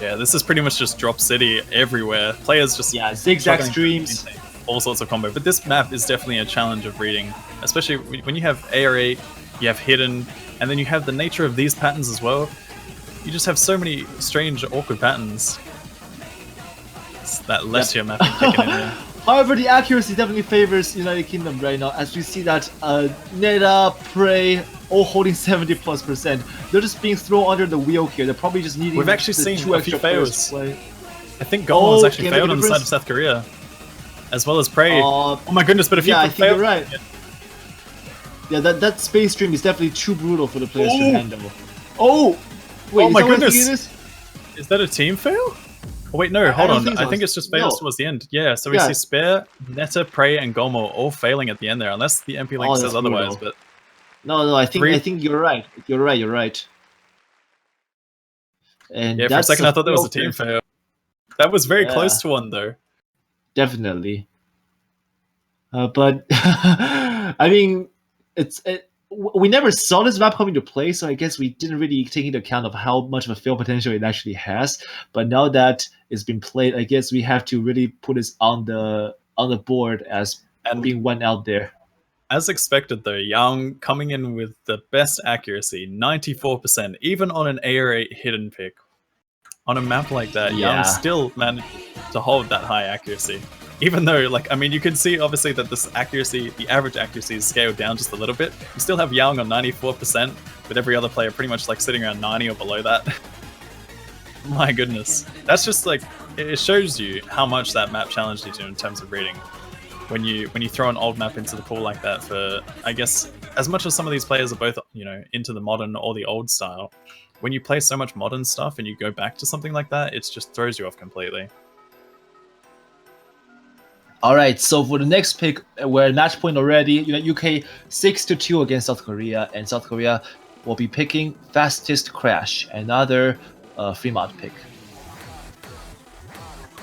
Yeah, this is pretty much just drop city everywhere. Players just zigzag streams, all sorts of combo. But this map is definitely a challenge of reading, especially when you have AR8, you have hidden, and then you have the nature of these patterns as well. You just have so many strange, awkward patterns. It's that Lestia mapping kicking in there. However, the accuracy definitely favors United Kingdom right now, as we see that Netta, Prey, all holding 70+%. They're just being thrown under the wheel here. They're probably just needing. We've actually seen a few fails. I think Gomo has actually failed on the side of South Korea, as well as Prey. Oh my goodness! But if you I think failed, you're right. Yeah, that space stream is definitely too brutal for the players to handle. Oh, wait! Oh my goodness! Is that a team fail? Oh, wait, no, hold on. I think it's just fails towards the end. Yeah, so we see Spare, Netta, Prey, and Gomo all failing at the end there, unless the MP Link says otherwise. But no, I think you're right. You're right. And yeah, for a second I thought that was a team fail. That was very close to one, though. Definitely. But I mean, we never saw this map come into play, so I guess we didn't really take into account of how much of a fail potential it actually has. But now that it's been played, I guess we have to really put this on the board as being one out there. As expected, though, Yang coming in with the best accuracy, 94%, even on an AR8 hidden pick. On a map like that, Yang still managed to hold that high accuracy. Even though, like, I mean, you can see obviously that this accuracy, the average accuracy is scaled down just a little bit. You still have Yang on 94%, with every other player pretty much like sitting around 90 or below that. My goodness. That's just like, it shows you how much that map challenged you to in terms of reading. When you throw an old map into the pool like that for, I guess, as much as some of these players are both, into the modern or the old style, when you play so much modern stuff and you go back to something like that, it just throws you off completely. All right, so for the next pick, we're at match point already. UK 6-2 against South Korea, and South Korea will be picking Fastest Crash, another Fremont pick.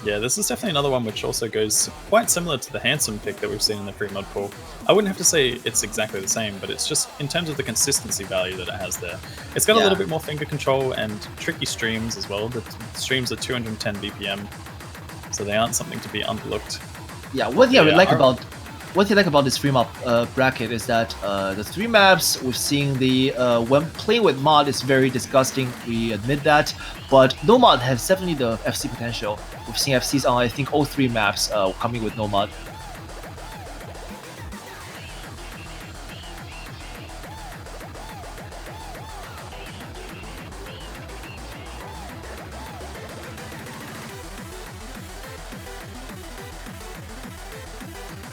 Yeah, this is definitely another one which also goes quite similar to the Handsome pick that we've seen in the Fremont pool. I wouldn't have to say it's exactly the same, but it's just in terms of the consistency value that it has there. It's got a little bit more finger control and tricky streams as well. The streams are 210 BPM, so they aren't something to be underlooked. Yeah, what I like about this Fremont bracket is that the three maps we've seen when playing with mod is very disgusting. We admit that, but no mod has definitely the FC potential. We've seen FCs on I think all three maps coming with no mod.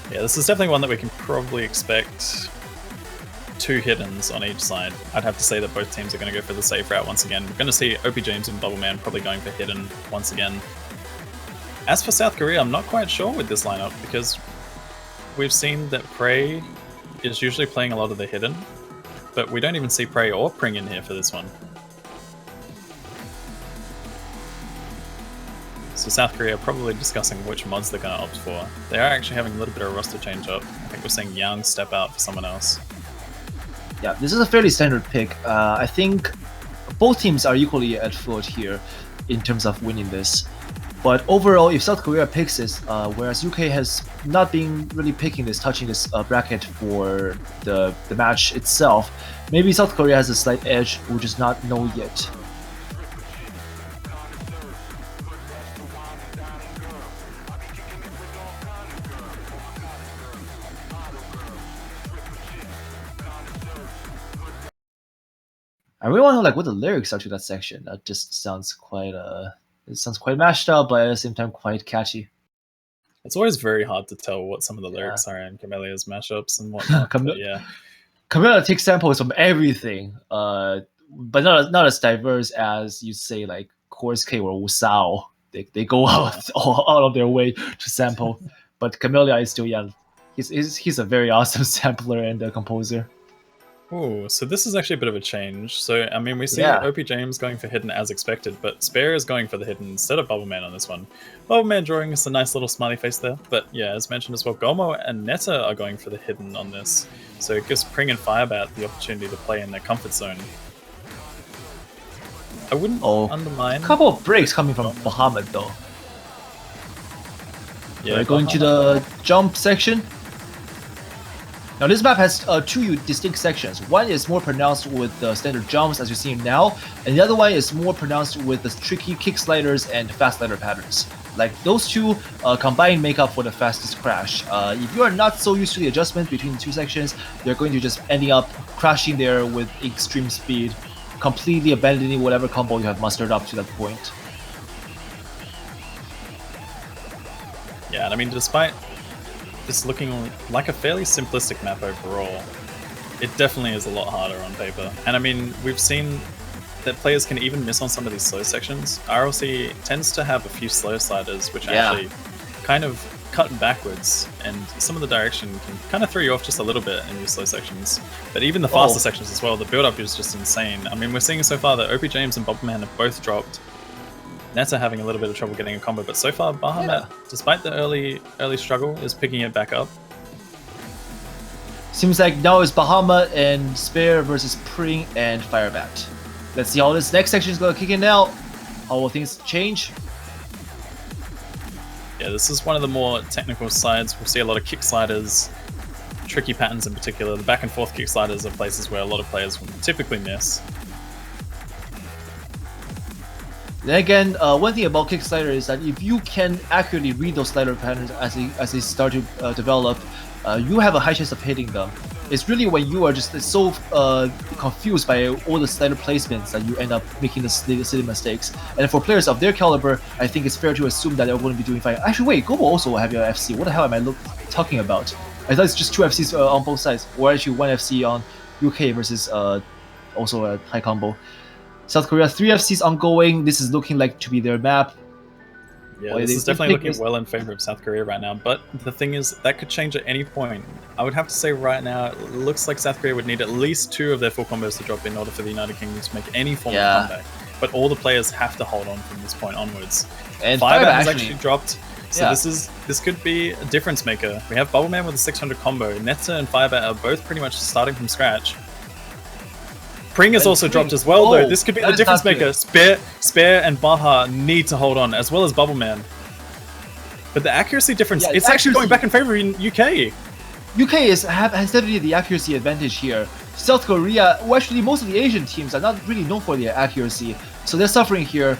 Yeah, this is definitely one that we can probably expect two hiddens on each side. I'd have to say that both teams are going to go for the safe route once again. We're going to see OP James and Bubbleman probably going for hidden once again. As for South Korea, I'm not quite sure with this lineup because we've seen that Prey is usually playing a lot of the hidden, but we don't even see Prey or Pring in here for this one. So South Korea are probably discussing which mods they're going to opt for. They are actually having a little bit of a roster change up. I think we're seeing Yang step out for someone else. Yeah, this is a fairly standard pick. I think both teams are equally at fault here in terms of winning this. But overall, if South Korea picks this, whereas UK has not been really touching this bracket for the match itself, maybe South Korea has a slight edge, we'll just not know yet. I really want to know like what the lyrics are to that section. That just sounds quite it sounds quite mashed up, but at the same time quite catchy. It's always very hard to tell what some of the Yeah. lyrics are in Camellia's mashups and whatnot. But yeah, Camilla takes samples from everything, but not as diverse as you say like Chorus K or Wu Sao. They go out all of their way to sample, but Camellia is still he's a very awesome sampler and composer. oh, so this is actually a bit of a change. So, I mean, we see Yeah. OP James going for hidden as expected, but Spare is going for the hidden instead of Bubbleman on this one. Bubbleman drawing us a nice little smiley face there, but yeah, as mentioned as well, Gomo and Netta are going for the hidden on this. So it gives Pring and Firebat the opportunity to play in their comfort zone. I wouldn't undermine. A couple of breaks coming from Bahamut though. Yeah, going to the jump section. Now this map has two distinct sections. One is more pronounced with the standard jumps as you're seeing now, and the other one is more pronounced with the tricky kick sliders and fast slider patterns. Like those two combined make up for the fastest crash. If you are not so used to the adjustment between the two sections, you're going to just ending up crashing there with extreme speed, completely abandoning whatever combo you have mustered up to that point. Yeah, and I mean, despite this looking like a fairly simplistic map overall, it definitely is a lot harder on paper. And I mean, we've seen that players can even miss on some of these slow sections. RLC tends to have a few slow sliders, which actually kind of cut backwards, and some of the direction can kind of throw you off just a little bit in these slow sections. But even the faster sections as well, the build-up is just insane. I mean, we're seeing so far that OP James and Bubbleman have both dropped. Netta having a little bit of trouble getting a combo, but so far Bahamut, despite the early struggle, is picking it back up. Seems like now it's Bahamut and Spare versus Pring and Firebat. Let's see how this next section is going to kick in now. How will things change? Yeah, this is one of the more technical sides. We'll see a lot of kick sliders, tricky patterns in particular. The back and forth kick sliders are places where a lot of players will typically miss. Then again, one thing about kick slider is that if you can accurately read those slider patterns as they start to develop, you have a high chance of hitting them. It's really when you are just so confused by all the slider placements that you end up making the silly mistakes. And for players of their caliber, I think it's fair to assume that they're going to be doing fine. Actually, wait, Gobo also will have your FC. What the hell am I talking about? I thought it's just two FCs on both sides, or actually one FC on UK versus also a high combo. South Korea, 3 FCs ongoing. This is looking like to be their map. Yeah, this is definitely looking well in favor of South Korea right now. But the thing is, that could change at any point. I would have to say right now, it looks like South Korea would need at least 2 of their full combos to drop in order for the United Kingdom to make any form of comeback. But all the players have to hold on from this point onwards. And Firebat has actually dropped. So this could be a difference maker. We have Bubbleman with a 600 combo. Netta and Firebat are both pretty much starting from scratch. Pring has also dropped as well, though. This could be the difference maker. Spare and Baha need to hold on, as well as Bubbleman. But the accuracy difference, it's actually going back in favor in UK. UK has definitely the accuracy advantage here. South Korea, well, actually most of the Asian teams are not really known for their accuracy, so they're suffering here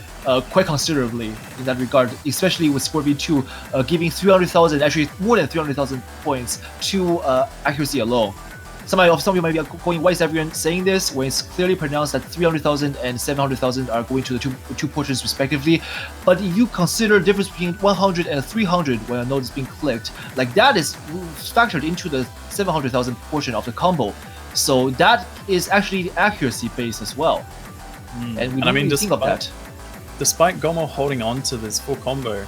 quite considerably in that regard, especially with Sport V2 giving 300,000, actually more than 300,000 points to accuracy alone. Some of you might be going, why is everyone saying this when it's clearly pronounced that 300,000 and 700,000 are going to the two portions respectively. But if you consider the difference between 100 and 300 when a node is being clicked, like that is factored into the 700,000 portion of the combo. So that is actually the accuracy base as well. And we don't really think of that. Despite Gomo holding on to this full combo,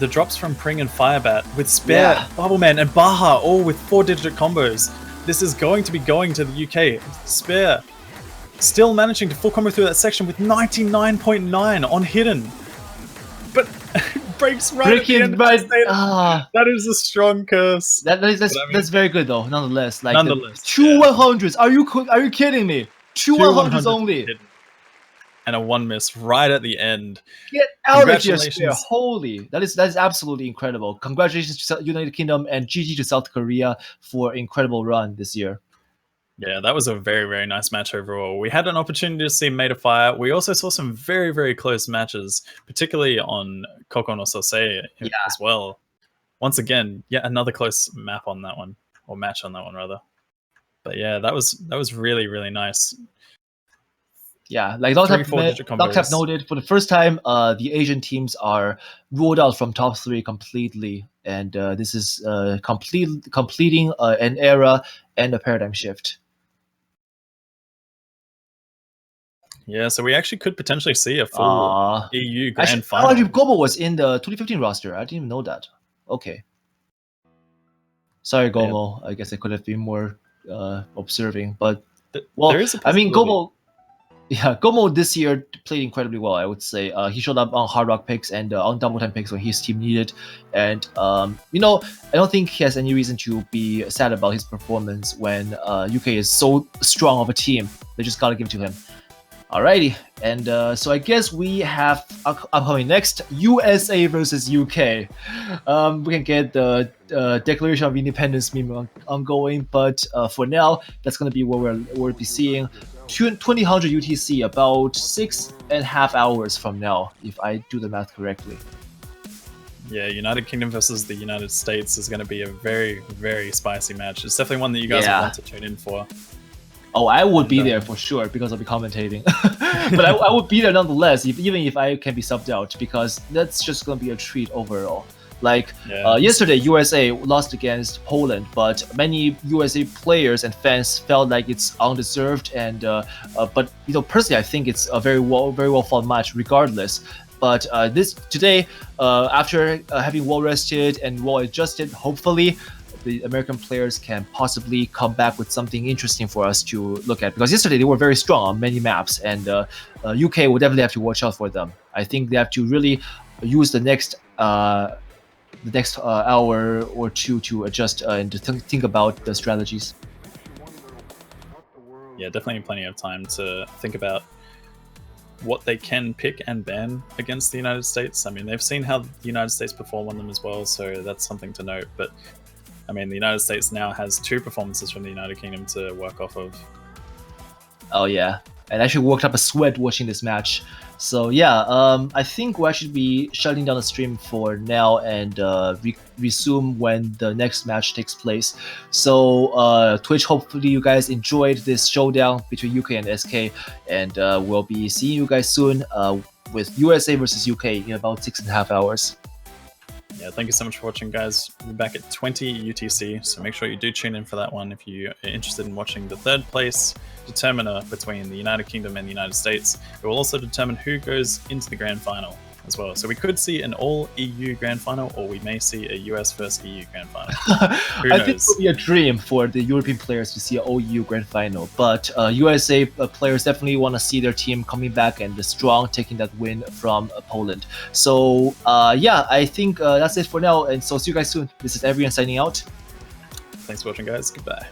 the drops from Pring and Firebat with Spare, Bubbleman and Baha all with 4-digit combos. This is going to be going to the UK. Spare still managing to full combo through that section with 99.9 on hidden. But breaks right at the end. That is a strong curse. That's very good though, nonetheless. Like nonetheless, 2 100s. Are you kidding me? 2 100s only. Hidden. And a 1 miss right at the end. Get out of here, Spare. Holy, that is absolutely incredible. Congratulations to United Kingdom and GG to South Korea for an incredible run this year. Yeah, that was a very, very nice match overall. We had an opportunity to see Made of Fire. We also saw some very, very close matches, particularly on Koko no Sosei as well. Once again, yet another close map on that one, or match on that one rather. But yeah, that was really, really nice. Yeah, like Locked have 3-4 digit combos. noted, for the first time, the Asian teams are ruled out from top 3 completely, and this is completing an era and a paradigm shift. Yeah, so we actually could potentially see a full EU Grand Actually, Final. Gobo was in the 2015 roster. I didn't even know that. Okay. Sorry, Gomo. I guess I could have been more observing, but well, there is a I mean, possibility. Gomo this year played incredibly well, I would say. He showed up on Hard Rock picks and on Double Time picks when his team needed. And, you know, I don't think he has any reason to be sad about his performance when UK is so strong of a team. They just gotta give it to him. Alrighty, and so I guess we have upcoming next, USA versus UK. We can get the Declaration of Independence meme ongoing, but for now, that's gonna be what we'll be seeing. 2000 UTC, about 6.5 hours from now, if I do the math correctly. Yeah, United Kingdom versus the United States is going to be a very, very spicy match. It's definitely one that you guys will want to tune in for. Oh, I would be there for sure because I'll be commentating. But I would be there nonetheless, even if I can be subbed out, because that's just going to be a treat overall. Like yesterday, USA lost against Poland, but many USA players and fans felt like it's undeserved. And but you know, personally, I think it's a very well fought match, regardless. But today, after having well rested and well adjusted, hopefully the American players can possibly come back with something interesting for us to look at. Because yesterday they were very strong on many maps, and UK will definitely have to watch out for them. I think they have to really use the next hour or two to adjust and to think about the strategies. Yeah, definitely plenty of time to think about what they can pick and ban against the United States. I mean, they've seen how the United States perform on them as well, so that's something to note. But I mean, the United States now has 2 performances from the United Kingdom to work off of. Oh yeah, and I actually worked up a sweat watching this match. So yeah, I think we'll actually be shutting down the stream for now and resume when the next match takes place. So Twitch, hopefully you guys enjoyed this showdown between UK and SK, and we'll be seeing you guys soon with USA versus UK in about 6.5 hours. Yeah, thank you so much for watching, guys. We're back at 20 UTC, so make sure you do tune in for that one if you're interested in watching the 3rd place determiner between the United Kingdom and the United States. It will also determine who goes into the Grand Final as well. So we could see an all-EU Grand Final, or we may see a US versus EU Grand Final. Who knows? I think it would be a dream for the European players to see an all-EU Grand Final, but USA players definitely want to see their team coming back and strong, taking that win from Poland. So yeah, I think that's it for now, and so see you guys soon. This is Everyone signing out. Thanks for watching, guys. Goodbye.